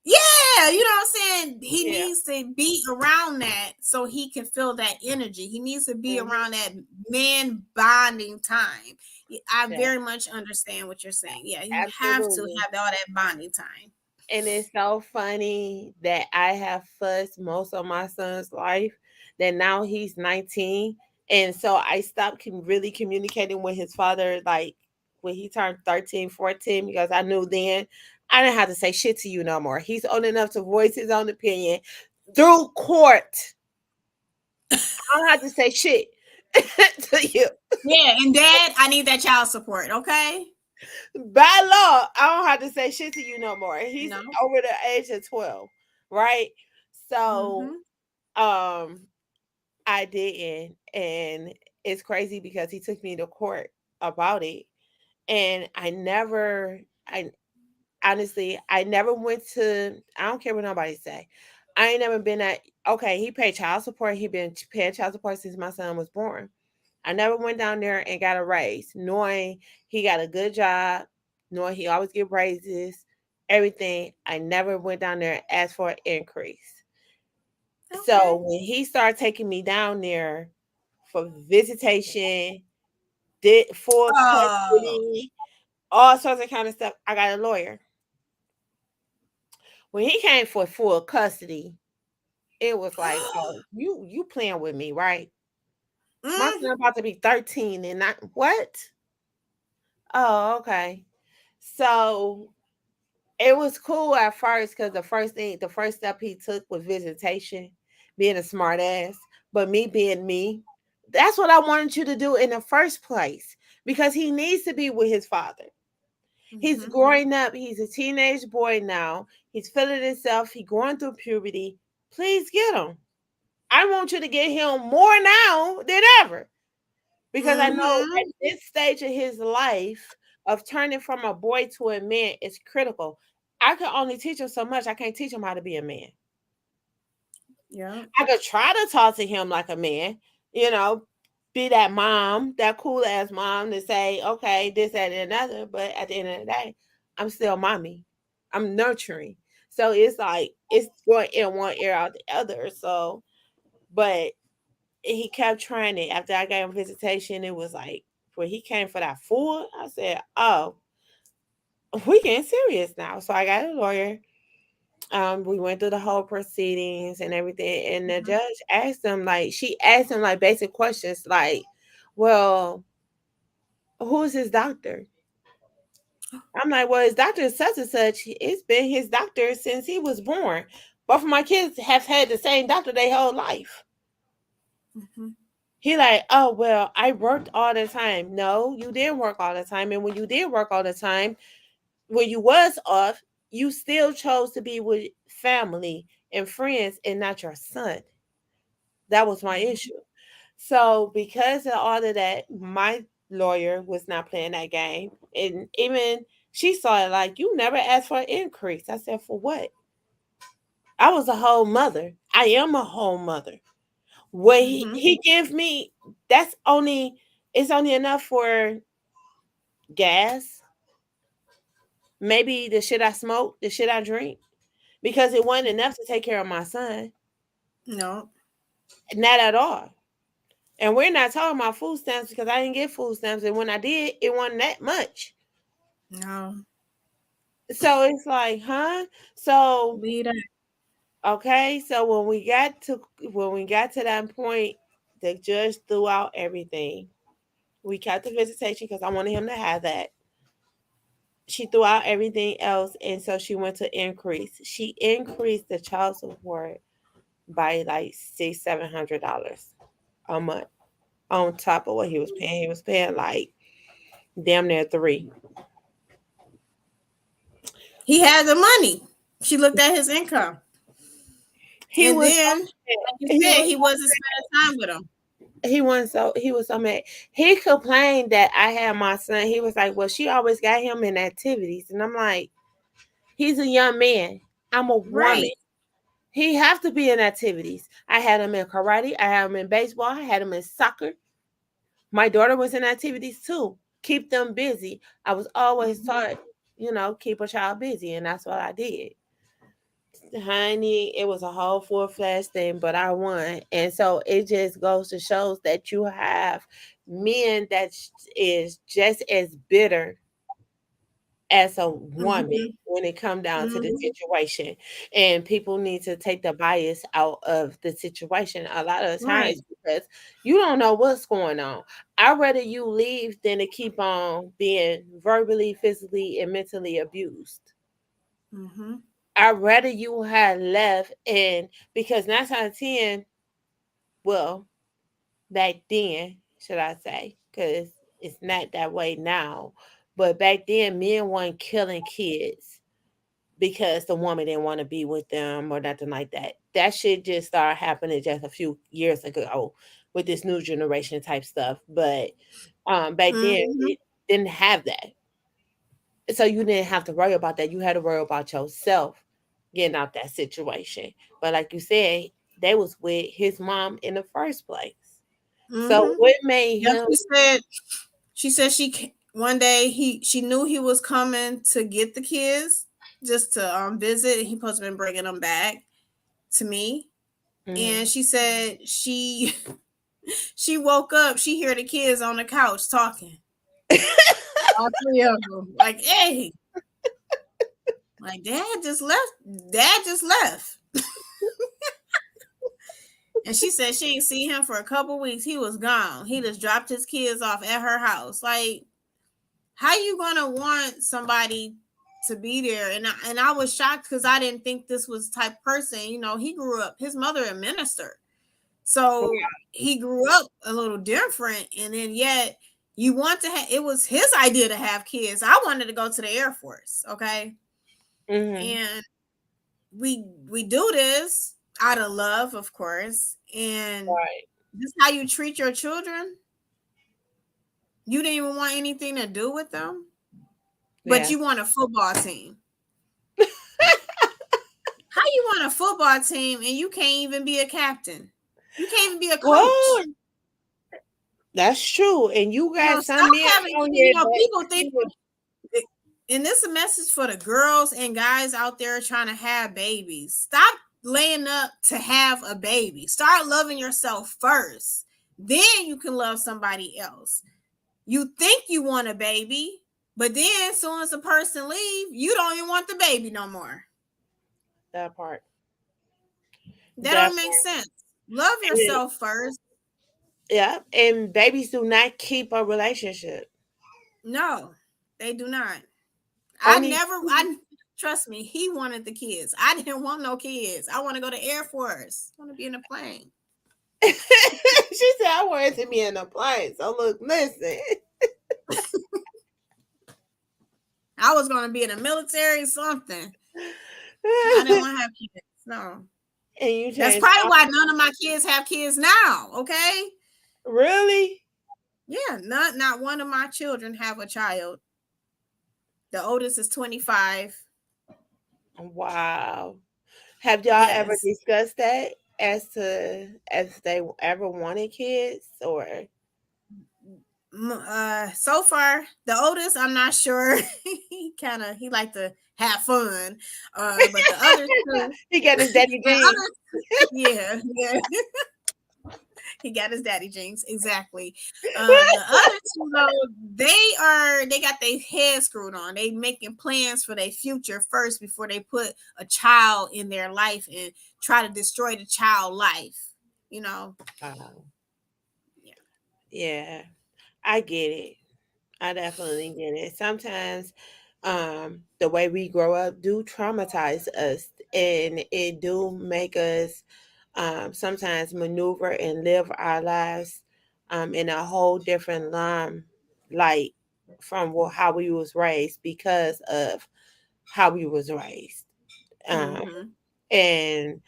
Yeah, you know what I'm saying? He Yeah. needs to be around that so he can feel that energy. He needs to be Hmm. around that man bonding time. I Yeah. very much understand what you're saying. Yeah, you have to Absolutely. have all that bonding time. And it's so funny that I have fussed most of my son's life that now he's 19. And so I stopped really communicating with his father, like when he turned 13, 14, because I knew then I didn't have to say shit to you no more. He's old enough to voice his own opinion through court. I don't have to say shit to you. Yeah, and dad, I need that child support, okay? By law, I don't have to say shit to you no more. He's No. over the age of 12, right? So, Mm-hmm. um, I didn't, and it's crazy because he took me to court about it, and I honestly, I never went to. I don't care what nobody say. I ain't never been at. Okay, he paid child support. He been paying child support since my son was born. I never went down there and got a raise, knowing he got a good job, knowing he always get raises, everything. I never went down there and asked for an increase. So Okay. when he started taking me down there for visitation, did full Oh. custody, all sorts of kind of stuff, I got a lawyer. When he came for full custody, it was like, oh, you playing with me, right? My Mm, son about to be 13 and not what? Oh, okay. So it was cool at first because the first step he took was visitation, being a smart ass, but me being me. That's what I wanted you to do in the first place because he needs to be with his father. He's mm-hmm. growing up. He's a teenage boy now. He's feeling himself. He's going through puberty. Please get him. I want you to get him more now than ever because I know at Mm-hmm. this stage of his life of turning from a boy to a man is critical. I can only teach him so much. I can't teach him how to be a man. Yeah. I could try to talk to him like a man, you know, be that mom, that cool ass mom to say, okay, this, that, and another. But at the end of the day, I'm still mommy. I'm nurturing. So it's like it's going in one ear out the other. So, but he kept trying it. After I got him visitation, it was like when he came for that full, I said, oh, we getting serious now. So I got a lawyer. We went through the whole proceedings and everything, and the Mhm. judge asked him like she asked him like basic questions like, "Well, who's his doctor?" I'm like, well, his doctor is such and such. It's been his doctor since he was born. Both of my kids have had the same doctor their whole life. Mhm. He like, oh well, I worked all the time. No, you didn't work all the time. And when you did work all the time, when you was off, you still chose to be with family and friends and not your son. That was my Mhm. issue. So because of all of that, my lawyer was not playing that game. And even she saw it like, you never asked for an increase. I said, for what? I was a whole mother. I am a whole mother. What Mhm. he give me, that's only it's only enough for gas, maybe the shit I smoke, the shit I drink, because it wasn't enough to take care of my son. No. Not at all. And we're not talking about food stamps because I didn't get food stamps, and when I did, it wasn't that much. No. So it's like, huh? So Leave that. okay, so when we got to that point, the judge threw out everything. We kept the visitation because I wanted him to have that. She threw out everything else, and so she went to increase. She increased the child support by like $600-700 a month on top of what he was paying. He was paying like damn near three. He had the money. She looked at his income. He And was so then, like you mad. said, he wasn't spending time with him. He was so mad. He complained that I had my son. He was like, "Well, she always got him in activities," and I'm like, "He's a young man. I'm a woman. Right. He have to be in activities. I had him in karate. I had him in baseball. I had him in soccer. My daughter was in activities too. Keep them busy. I was always Mhm. taught, keep a child busy, and that's what I did. Honey, it was a whole full fledged thing, but I won. And so it just goes to shows that you have men that is just as bitter as a woman Mhm. when it come down to the Mhm. situation. And people need to take the bias out of the situation a lot of the times Right. because you don't know what's going on. I'd rather you leave than to keep on being verbally, physically, and mentally abused. Mhm. I'd rather you had left, and because 9 out of 10, well, back then, should I say, because it's not that way now, but back then, men weren't killing kids because the woman didn't want to be with them or nothing like that. That shit just started happening just a few years ago with this new generation type stuff. But back then, Mhm. it didn't have that. So you didn't have to worry about that. You had to worry about yourself getting out that situation. But like you said, they was with his mom in the first place. So Mhm. what made Yep. him She said one day she knew he was coming to get the kids just to visit. He supposed to been bringing them back to me, and mhm. she said she woke up. She hear the kids on the couch talking. All three of them. Like, hey, like dad just left. Dad just left. And she said she ain't seen him for a couple weeks. He was gone. He just dropped his kids off at her house. Like, how you gonna want somebody to be there? And I was shocked because I didn't think this was the type of person. He grew up. His mother a minister, so he grew up a little different. And then yet you want to have. It was his idea to have kids. I wanted to go to the Air Force. Okay, Mhm. and we do this out of love, of course, and Right. this is how you treat your children. You didn't even want anything to do with them, but Yeah. you want a football team. How you want a football team and you can't even be a captain? You can't even be a Well, coach. that's true. And you got some Stop men having, on here that people think, he would and this is a message for the girls and guys out there trying to have babies. Stop laying up to have a baby. Start loving yourself first. Then you can love somebody else. You think you want a baby, but then as soon as a person leave, you don't even want the baby no more. that part. That That don't make part. sense. Love And, yourself first. yeah. And babies do not keep a relationship. No, they do not. Only I trust me, he wanted the kids. I didn't want no kids. I want to go to Air Force. I want to be in a plane. she said I wanted to be in a plane. So look, listen. I was going to be in the military, something. I didn't want to have kids. No. And you That's changed probably my why none of my kids have kids now. Okay. really? Yeah. Not one of my children have a child. The oldest is 25. Wow. Have y'all ever Yes. discussed that as to if they ever wanted kids or So far, the oldest, I'm not sure. He like to have fun. But the other two, he got his daddy the jeans? other, yeah, yeah. He got his daddy jeans, exactly. The other two though, they got their head screwed on. They making plans for their future first before they put a child in their life and try to destroy the child life. You know, Wow. yeah. Yeah, I get it. I definitely get it. Sometimes the way we grow up do traumatize us and it do make us sometimes maneuver and live our lives in a whole different light from how we was raised because of how we was raised. Um, Mm-hmm. and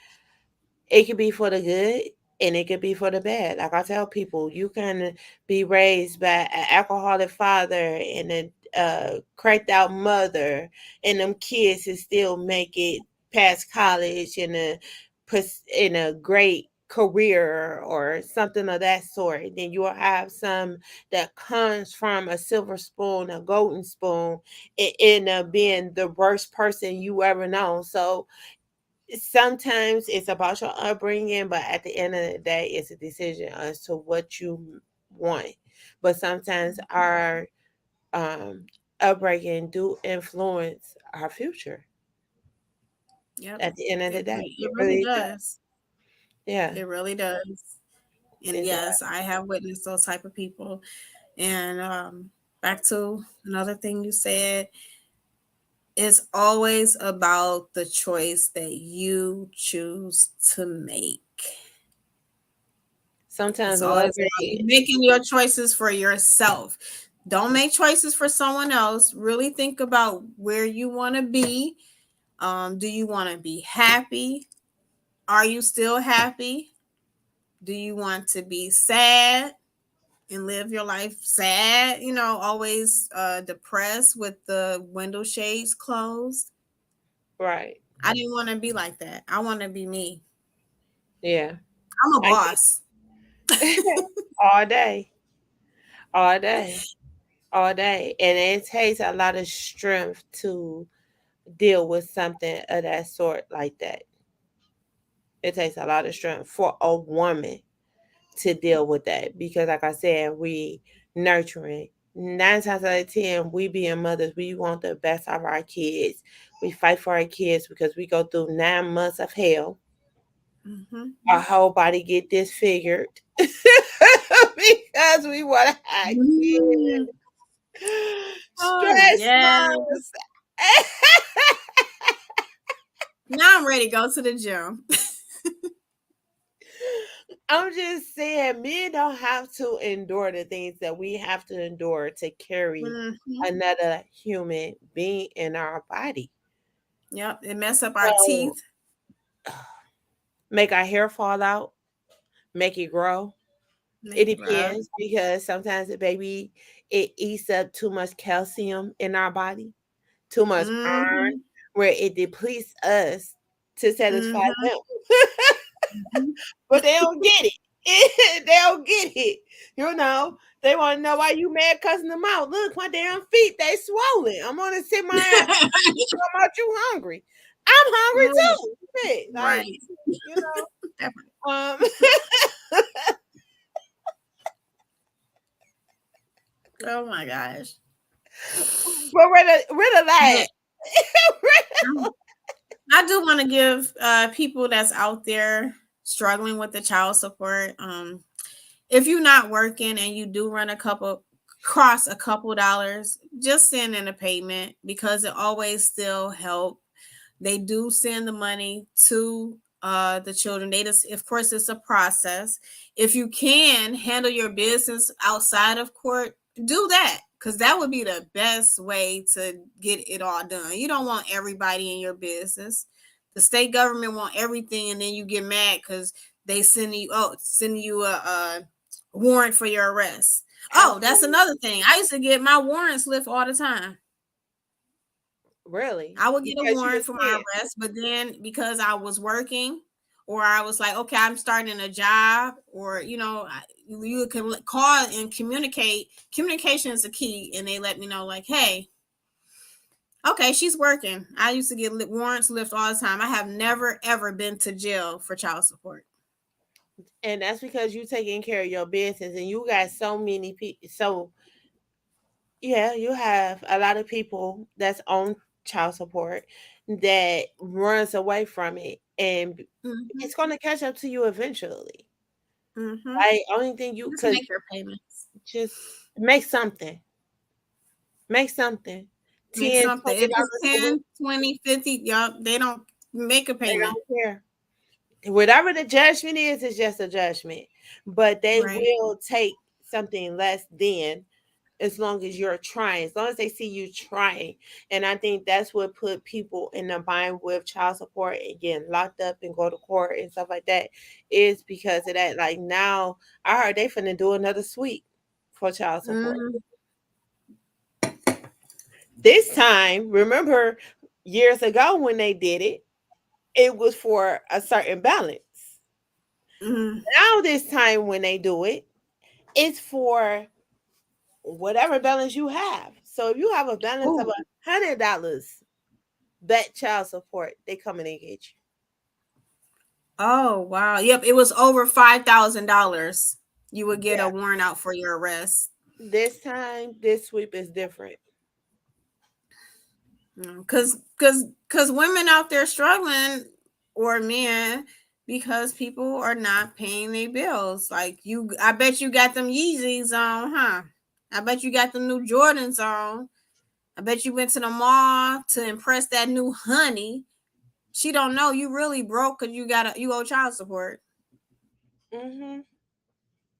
it could be for the good and it could be for the bad. Like I tell people, you can be raised by an alcoholic father and a cracked out mother, and them kids can still make it past college in a great career or something of that sort. Then you'll have some that comes from a silver spoon, a golden spoon, and end up being the worst person you ever known. So sometimes it's about your upbringing, but at the end of the day, it's a decision as to what you want. But sometimes our um, upbringing do influence our future. Yep. At the end of the day, It it really really does. does. Yeah, It really does. And it does. yes, I have witnessed those type of people. And back to another thing you said, it's always about the choice that you choose to make. It's Sometimes always about you mothering. making your choices for yourself. Don't make choices for someone else. Really think about where you want to be. Do you want to be happy? Are you still happy? Do you want to be sad and live your life sad? Always depressed with the window shades closed. Right. I didn't want to be like that. I want to be me. Yeah. I'm a I boss. get all day, all day, all day, and it takes a lot of strength to deal with something of that sort like that. It takes a lot of strength for a woman to deal with that because, like I said, we nurturing. 9 times out of 10, we being mothers, we want the best of our kids. We fight for our kids because we go through 9 months of hell. Mm-hmm. Our whole body get disfigured because we want to have Mm. kids. Oh, Stress yes. balls. Now I'm ready to go to the gym. I'm just saying, men don't have to endure the things that we have to endure to carry Mm-hmm. another human being in our body. Yep. It mess up our So, teeth. make our hair fall out, make it grow. It Make it grow. depends because sometimes the baby it eats up too much calcium in our body, too much iron, Mm-hmm. where it depletes us to satisfy Mm-hmm. them. Mm-hmm. But they don't get it. They don't get it. You know, they want to know why you mad cussing them out. Look, my damn feet, they swollen. I'm gonna sit my ass come out you hungry. I'm hungry Right. too. Shit, like, Right. you know, um Oh my gosh. but where the But lag? I do want to give people that's out there struggling with the child support. If you're not working and you do run a couple cost a couple dollars, just send in a payment because it always still help. They do send the money to the children. They just, of course, it's a process. If you can handle your business outside of court, do that because that would be the best way to get it all done. You don't want everybody in your business. The state government want everything, and then you get mad because they send you a warrant for your arrest. Oh, that's Absolutely. another thing. I used to get my warrants lift all the time. Really? I would get a Because you warrant was for my scared. arrest, but then because I was working, or I was like, okay, I'm starting a job, or you can call and communicate. Communication is the key, and they let me know, like, hey, okay, she's working. I used to get warrants lift all the time. I have never ever been to jail for child support. And that's because you taking care of your business and you got so many people. So yeah, you have a lot of people that's on child support that runs away from it, and Mm-hmm. it's going to catch up to you eventually. Mm-hmm. Right? Only thing you Just could make your payments. just make something, make something, Make 10, something. twenty If it's dollars a week. 10, 20, 50, y'all, they don't make a They payment. don't care. Whatever the judgment is, it's just a judgment. But they Right. will take something less than, as long as you're trying, as long as they see you trying. And I think that's what put people in the bind with child support and getting locked up and go to court and stuff like that, is because of that. Like now, I heard they finna do another sweep for child support. Mm-hmm. This time, remember years ago when they did it, it was for a certain balance. Mm-hmm. Now, this time when they do it, it's for whatever balance you have. So if you have a balance of Ooh. $100, that child support, they come in and get you. Oh wow. Yep. It was over $5,000. You would get a Yeah. warrant out for your arrest. This time, this sweep is different. Cause women out there struggling, or men, because people are not paying their bills. Like you, I bet you got them Yeezys on, huh? I bet you got the new Jordans on. I bet you went to the mall to impress that new honey. She don't know you really broke because you owe child support. Hmm.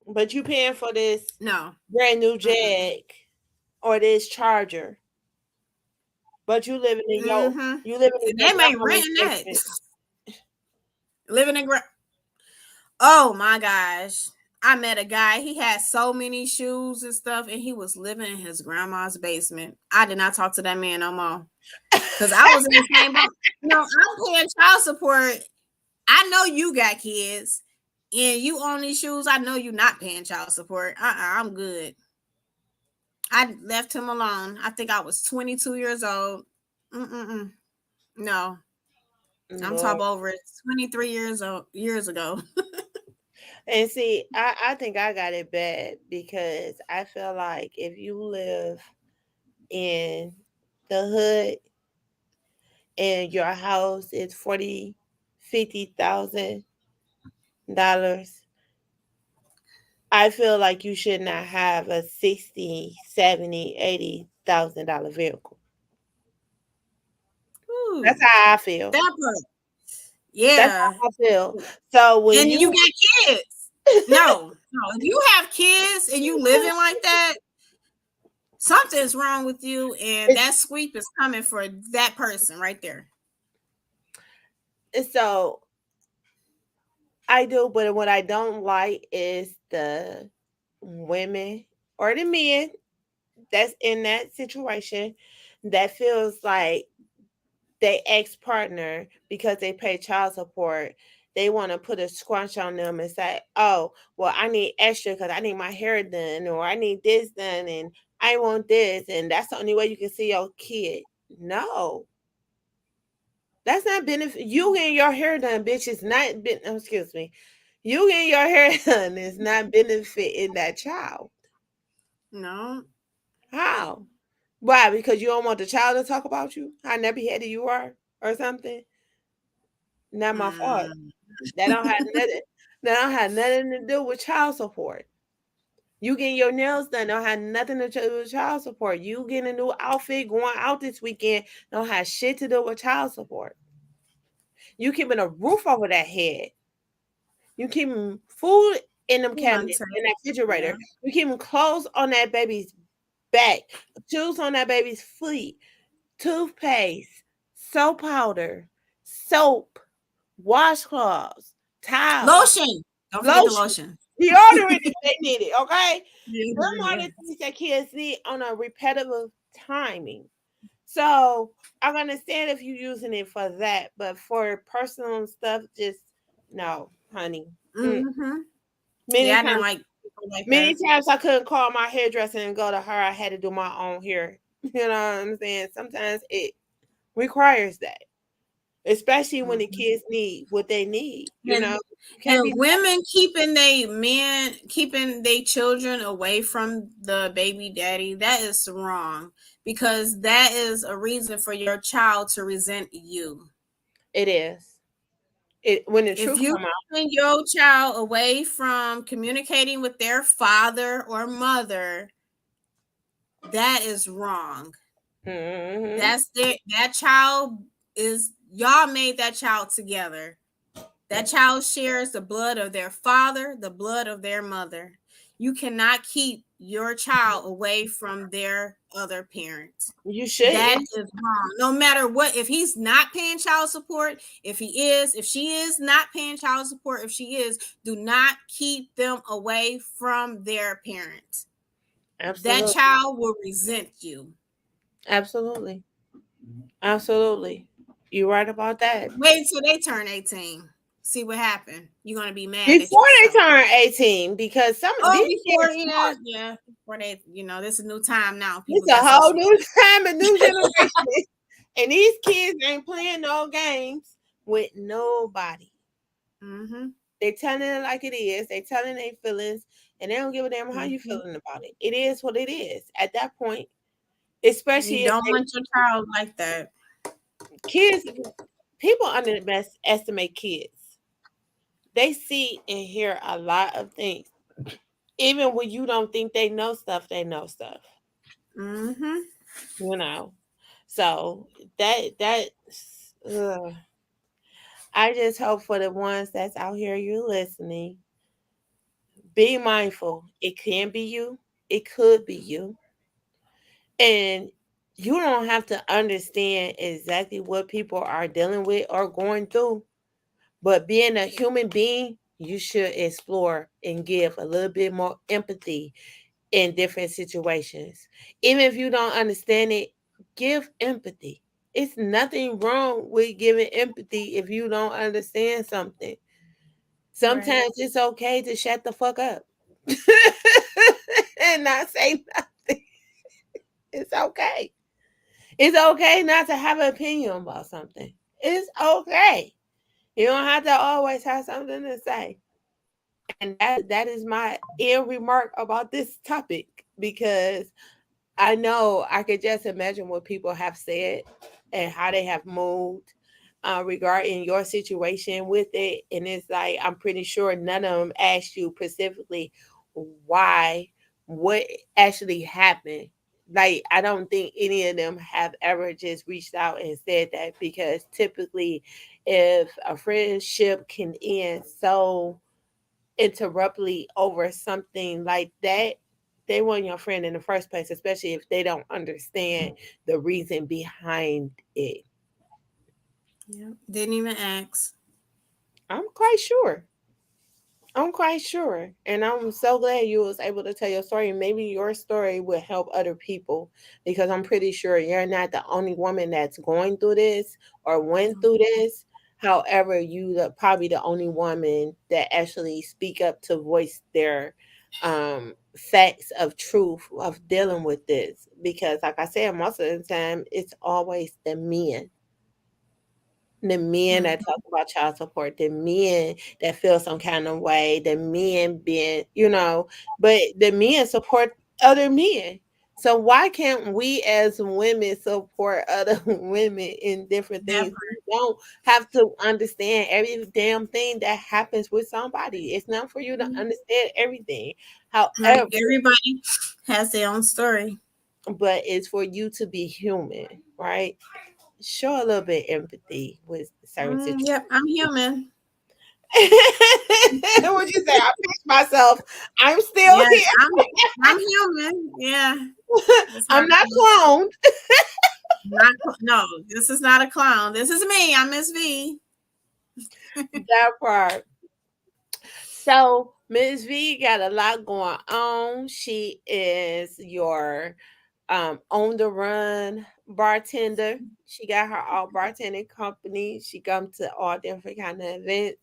But you paying for this No. brand new Mm-mm. Jag or this Charger, but Mm-hmm. you living in your They may grandmama's renting that. basement. Living in Oh my gosh. I met a guy. He had so many shoes and stuff, and he was living in his grandma's basement. I did not talk to that man no more. Cause I was in the same boat. No, I'm paying child support. I know you got kids and you own these shoes. I know you're not paying child support. I'm good. I left him alone. I think I was 22 years old. Mm-mm-mm. No, I'm top Lord. over it. 23 years ago. And see, I think I got it bad because I feel like if you live in the hood and your house is 40, $50,000, I feel like you should not have a 60, 70, $80,000 vehicle. That's Ooh, how I feel. that part. That's Yeah. how I feel. So when And you you got kids. No. If you have kids and you living like that, something's wrong with you, and it's, that sweep is coming for that person right there. so I do, but what I don't like is the women or the men that's in that situation that feels like they ex partner, because they pay child support, they want to put a scrunch on them and say, "Oh, well, I need extra because I need my hair done, or I need this done, and I want this, and that's the only way you can see your kid." No, that's not benefit. You getting your hair done, bitch, is not. Excuse me. You getting your hair done is not benefiting that child. No. How? Why? Because you don't want the child to talk about you, how nappy headed you are, or something. Not my fault. Mm. That don't have nothing. That don't have nothing to do with child support. You getting your nails done don't have nothing to do with child support. You getting a new outfit going out this weekend don't have shit to do with child support. You keeping a roof over that head. You keeping food in them You want cabinets, to in that yeah. refrigerator. You keeping clothes on that baby's back, shoes on that baby's feet, toothpaste, soap powder, soap, washcloths, towels, Lotion. Don't forget the lotion, lotion. deodorant if they need it, okay? Them are Yeah. the things that kids need on a repetitive timing. So I understand if you're using it for that, but for personal stuff, just no, honey. Mm. Mm-hmm. Many Yeah, I didn't times, like people like many that. times I couldn't call my hairdresser and go to her. I had to do my own hair. You know what I'm saying? Sometimes it requires that, especially when the Mhm. kids need what they need. You And know, you can't and be women keeping they children away from the baby daddy, that is wrong, because that is a reason for your child to resent you. it is. It when the If truth you come out. keeping your child away from communicating with their father or mother, that is wrong. Hmm. That child is, y'all made that child together. That child shares the blood of their father, the blood of their mother. You cannot keep your child away from their other parent. You That shouldn't. is wrong. No matter what, if he's not paying child support, if she is not paying child support, if she is, do not keep them away from their parent. That Absolutely. child will resent you. Absolutely. Absolutely. You're right about that. Wait until they turn 18. See what happened. You're gonna be mad at Before they yourself. turn 18, because some of Oh, these before, kids yeah, smart. yeah. Before they, this is a new time now. People It's a got whole social new time, a new generation. And these kids ain't playing no games with nobody. media. Mm-hmm. They telling it like it is. They telling their feelings, and they don't give a damn how you Mm-hmm. feeling about it. It is what it is at that point. You Especially if don't they want your child like that. kids, people underestimate kids. They see and hear a lot of things. Even when you don't think they know stuff, they know stuff. Mm-hmm. You know. So that ugh. I just hope for the ones that's out here you listening, be mindful. It can be you. It could be you. And you don't have to understand exactly what people are dealing with or going through. But being a human being, you should explore and give a little bit more empathy in different situations. Even if you don't understand it, give empathy. It's nothing wrong with giving empathy if you don't understand something. Right. Sometimes it's okay to shut the fuck up and not say nothing. It's okay. It's okay not to have an opinion about something. It's okay. You don't have to always have something to say. And that is my end remark about this topic, because I know I could just imagine what people have said and how they have moved regarding your situation with it. And it's like, I'm pretty sure none of them asked you specifically why, what actually happened. Like, I don't think any of them have ever just reached out and said that, because typically, if a friendship can end so interruptly over something like that, they weren't your friend in the first place, especially if they don't understand the reason behind it. Yeah. Didn't even ask. I'm quite sure. I'm quite sure. And I'm so glad you was able to tell your story. Maybe your story will help other people, because I'm pretty sure you're not the only woman that's going through this or went No. through this. However, probably the only woman that actually speak up to voice their facts of truth of dealing with this. Because like I said, most of the time it's always the men that Mm-hmm. talk about child support, the men that feel some kind of way, the men being, but the men support other men. So why can't we as women support other women in different That things? part. We don't have to understand every damn thing that happens with somebody. It's not for you to Mhm. understand everything. Right. However, Everybody has their own story. but it's for you to be human, right? Show a little bit empathy with certain situations. Yep, I'm human. What'd you say? I picked myself. I'm still Yeah, here. I'm human. Yeah, it's not I'm not cloned. not no. This is not a clown. This is me. I'm Miss Vee. That part. So Miss V got a lot going on. She is your on the run bartender. She got her all bartending company. She comes to all different kind of events.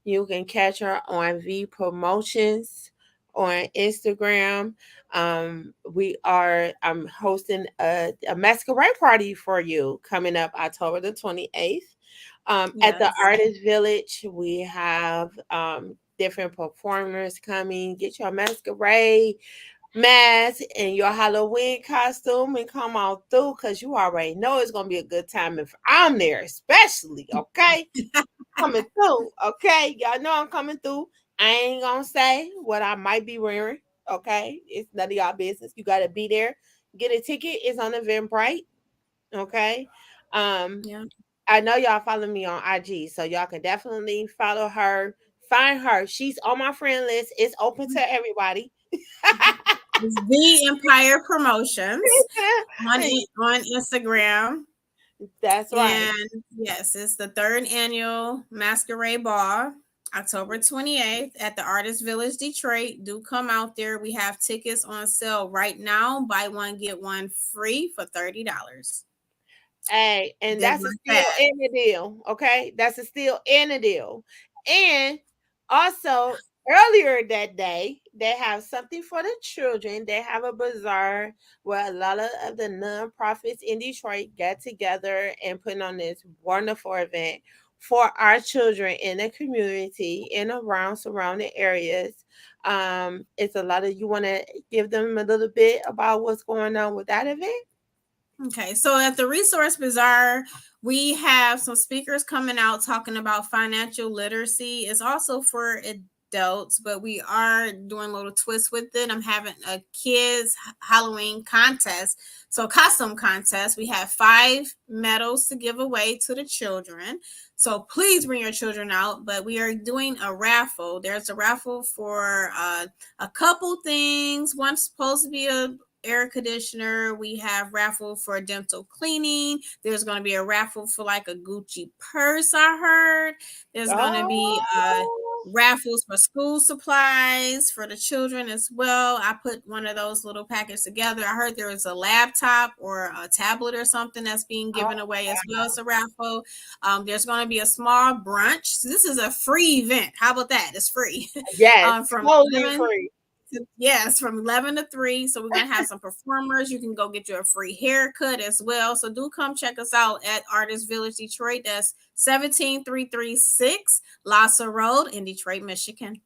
You can catch her on V Promotions on Instagram. I'm hosting a masquerade party for you coming up October the 28th. At the Yes. Artist Village, we have different performers coming. Get your masquerade mask and your Halloween costume and come on through because you already know it's gonna be a good time if I'm there, especially. Okay, coming through. Okay, y'all know I'm coming through. I ain't gonna say what I might be wearing. Okay, it's none of y'all business. You gotta be there. Get a ticket. It's on Eventbrite. Okay. Um, Yeah. I know y'all follow me on IG, so y'all can definitely follow her. Find her. She's on my friend list. It's open to everybody. It's the Empire Promotions on Instagram. That's right. And yes, it's the third annual Masquerade Ball, October 28th at the Artist Village, Detroit. Do come out there. We have tickets on sale right now. Buy one, get one free for $30. Hey, and They're that's a not still bad. in the deal. Okay. That's a still in the deal. And also, earlier that day, they have something for the children. They have a bazaar where a lot of the nonprofits in Detroit get together and put on this wonderful event for our children in the community and around surrounding areas. It's a lot of you want to give them a little bit about what's going on with that event. Okay, so at the Resource Bazaar, we have some speakers coming out talking about financial literacy. It's also for adults, but we are doing a little twist with it. I'm having a kids Halloween contest. So costume contest. We have 5 medals to give away to the children. So please bring your children out. But we are doing a raffle. There's a raffle for a couple things. One's supposed to be a air conditioner. We have raffle for dental cleaning. There's going to be a raffle for like a Gucci purse, I heard. There's going to be Oh, raffles for school supplies for the children as well. I put one of those little packets together. I heard there was a laptop or a tablet or something that's being oh, given away as well as a raffle. There's going to be a small brunch. So this is a free event. How about that? It's free. yes, From totally 11 free. Yes, from 11 to 3. So we're going to have some performers. You can go get you a free haircut as well. So do come check us out at Artist Village Detroit. That's 17336 Lassa Road in Detroit, Michigan.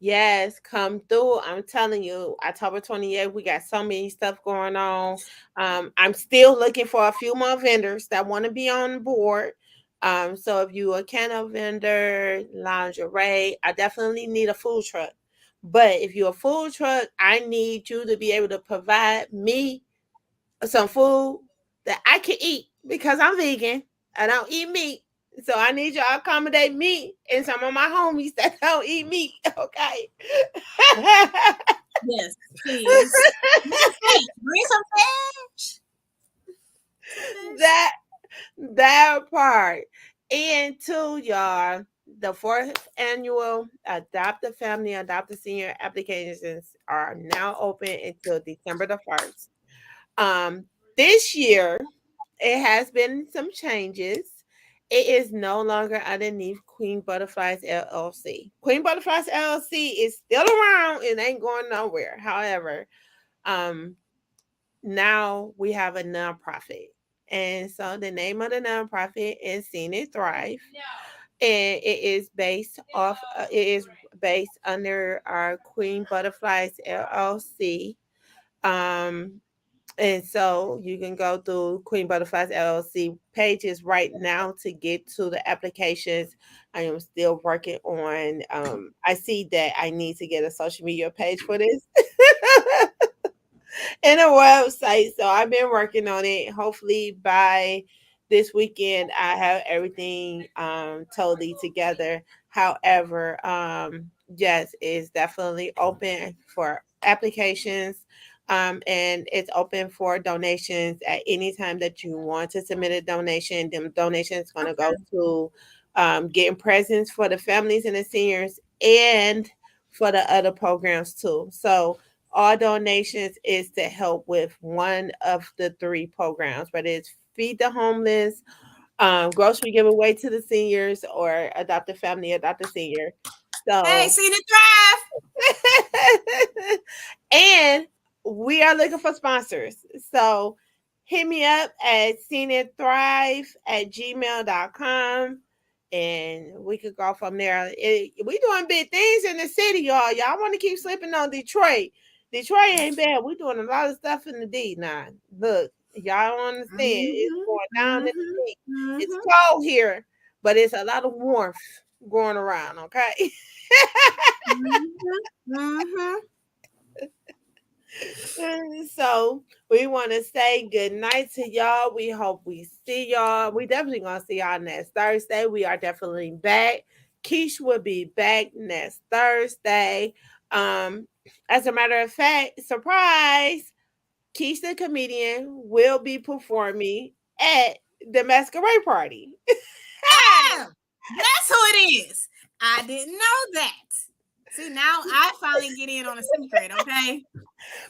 Yes, come through. I'm telling you, October 28th, we got so many stuff going on. I'm still looking for a few more vendors that want to be on board. So if you a candle vendor, lingerie, I definitely need a food truck. But if you're a food truck, I need you to be able to provide me some food that I can eat because I'm vegan. I don't eat meat. So I need y'all to accommodate me and some of my homies that don't eat meat. Okay. Yes, please. Bring fish. Bring some fish. Some fish. that that part. And two, y'all, the fourth annual Adopt a Family, Adopt a Senior applications are now open until December the 1st. This year it has been some changes. It is no longer underneath Queen Butterflies LLC. Queen Butterflies LLC is still around and ain't going nowhere. However, um, now we have a nonprofit. And so the name of the nonprofit is Seen It Thrive. And it is based off, it is based under our Queen Butterflies LLC. Um, and so you can go through Queen Butterflies LLC pages right now to get to the applications. I am still working on. I see that I need to get a social media page for this. And a website. So I've been working on it. Hopefully by this weekend I have everything totally together. However, yes, it's definitely open for applications. And it's open for donations at any time that you want to submit a donation. The donation is going to go to getting presents for the families and the seniors and for the other programs too. So all donations is to help with one of the three programs, whether it's feed the homeless, grocery giveaway to the seniors, or adopt a family, adopt a senior. Hey, So see the thrive. and we are looking for sponsors. So hit me up at seenitthrive@gmail.com and we could go from there. We doing big things in the city, y'all. Y'all want to keep slipping on Detroit. Detroit ain't bad. We doing a lot of stuff in the D now. Look, y'all don't understand. It's Mm-hmm. going down in the Mm-hmm. D. It's Mm-hmm. cold here, but it's a lot of warmth going around, okay? Mm-hmm. Mm-hmm. So we want to say good night to y'all. We hope we see y'all. We definitely gonna see y'all next Thursday. We are definitely back. Keish will be back next Thursday. Um, as a matter of fact, surprise, Keish the comedian will be performing at the masquerade party. Oh, that's who it is. I didn't know that. See, now I finally get in on a secret, okay?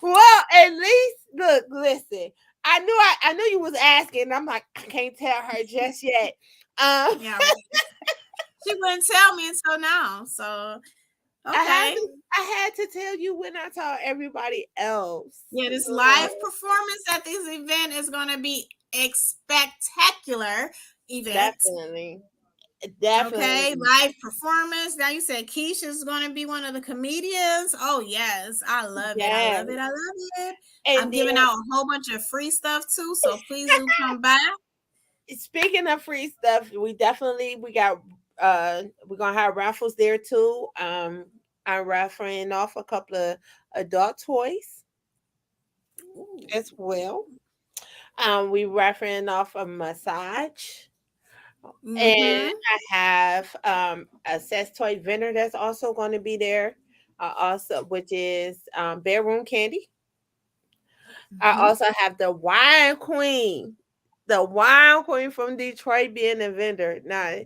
Well, at least look, listen. I knew you was asking. I'm like, I can't tell her just yet. Um Yeah, she wouldn't tell me until now. So, I had okay. to I had to tell you when I told everybody else. Yeah, this live performance at this event is going to be a spectacular event. Definitely. Okay, Definitely. live performance. Now you said Keisha's going to be one of the comedians. Oh yes, I love it. I love Yes. it. I love it. I'm And then giving out a whole bunch of free stuff too, so please do come by. speaking of free stuff, we got we're gonna have raffles there too. I'm raffling off a couple of adult toys as well. We raffling off a massage. And Mm-hmm. I have a sex toy vendor that's also going to be there, also which is bedroom candy. I Mm-hmm. also have the wine queen from Detroit being a vendor. Now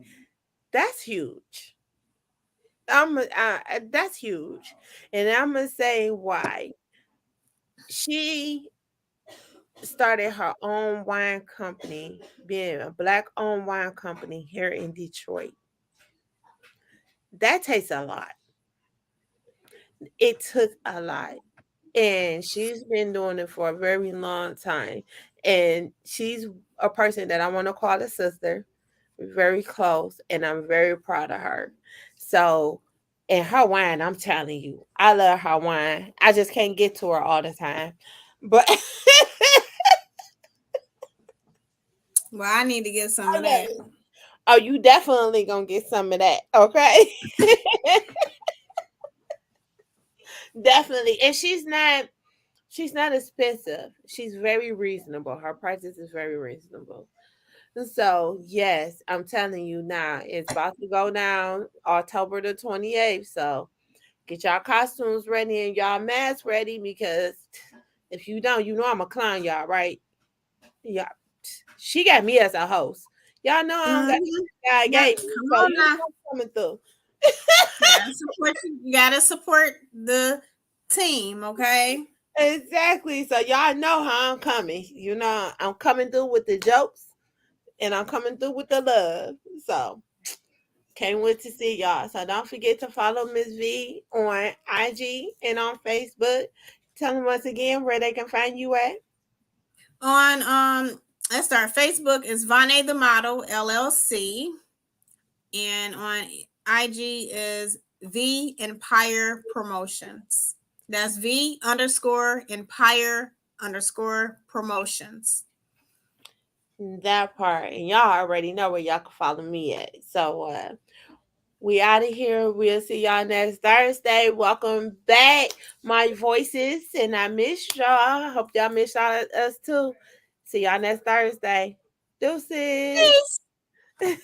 that's huge. That's huge, and I'm gonna say why. She started her own wine company, being a black-owned wine company here in Detroit. That takes a lot. It took a lot. And she's been doing it for a very long time. And she's a person that I want to call a sister, very close, and I'm very proud of her. So, and her wine, I'm telling you, I love her wine. I just can't get to her all the time. But Well, I need to get some I of love that. it. Oh, you definitely gonna get some of that, okay? Definitely. And she's not expensive. She's very reasonable. Her prices is very reasonable. So yes, I'm telling you now, it's about to go down October the 28th. So get y'all costumes ready and y'all masks ready because if you don't, you know I'm a clown, y'all, right? Yeah. She got me as a host. Y'all know I don't got Mm-hmm. God Yep. gave me. Come So on you now. know I'm coming through. Gotta support you. Gotta support the team. Okay. Exactly. So y'all know how I'm coming. You know, I'm coming through with the jokes and I'm coming through with the love. So can't wait to see y'all. So don't forget to follow Miss V on IG and on Facebook. Tell them once again where they can find you at. On let's start. Facebook is Vane the Model LLC, and on IG is The Empire Promotions. That's V_Empire_promotions. That part. And y'all already know where y'all can follow me at. So we out of here. We'll see y'all next Thursday. Welcome back, my voices. And I miss y'all. Hope y'all miss y'all us too. See y'all next Thursday. Deuces. Peace.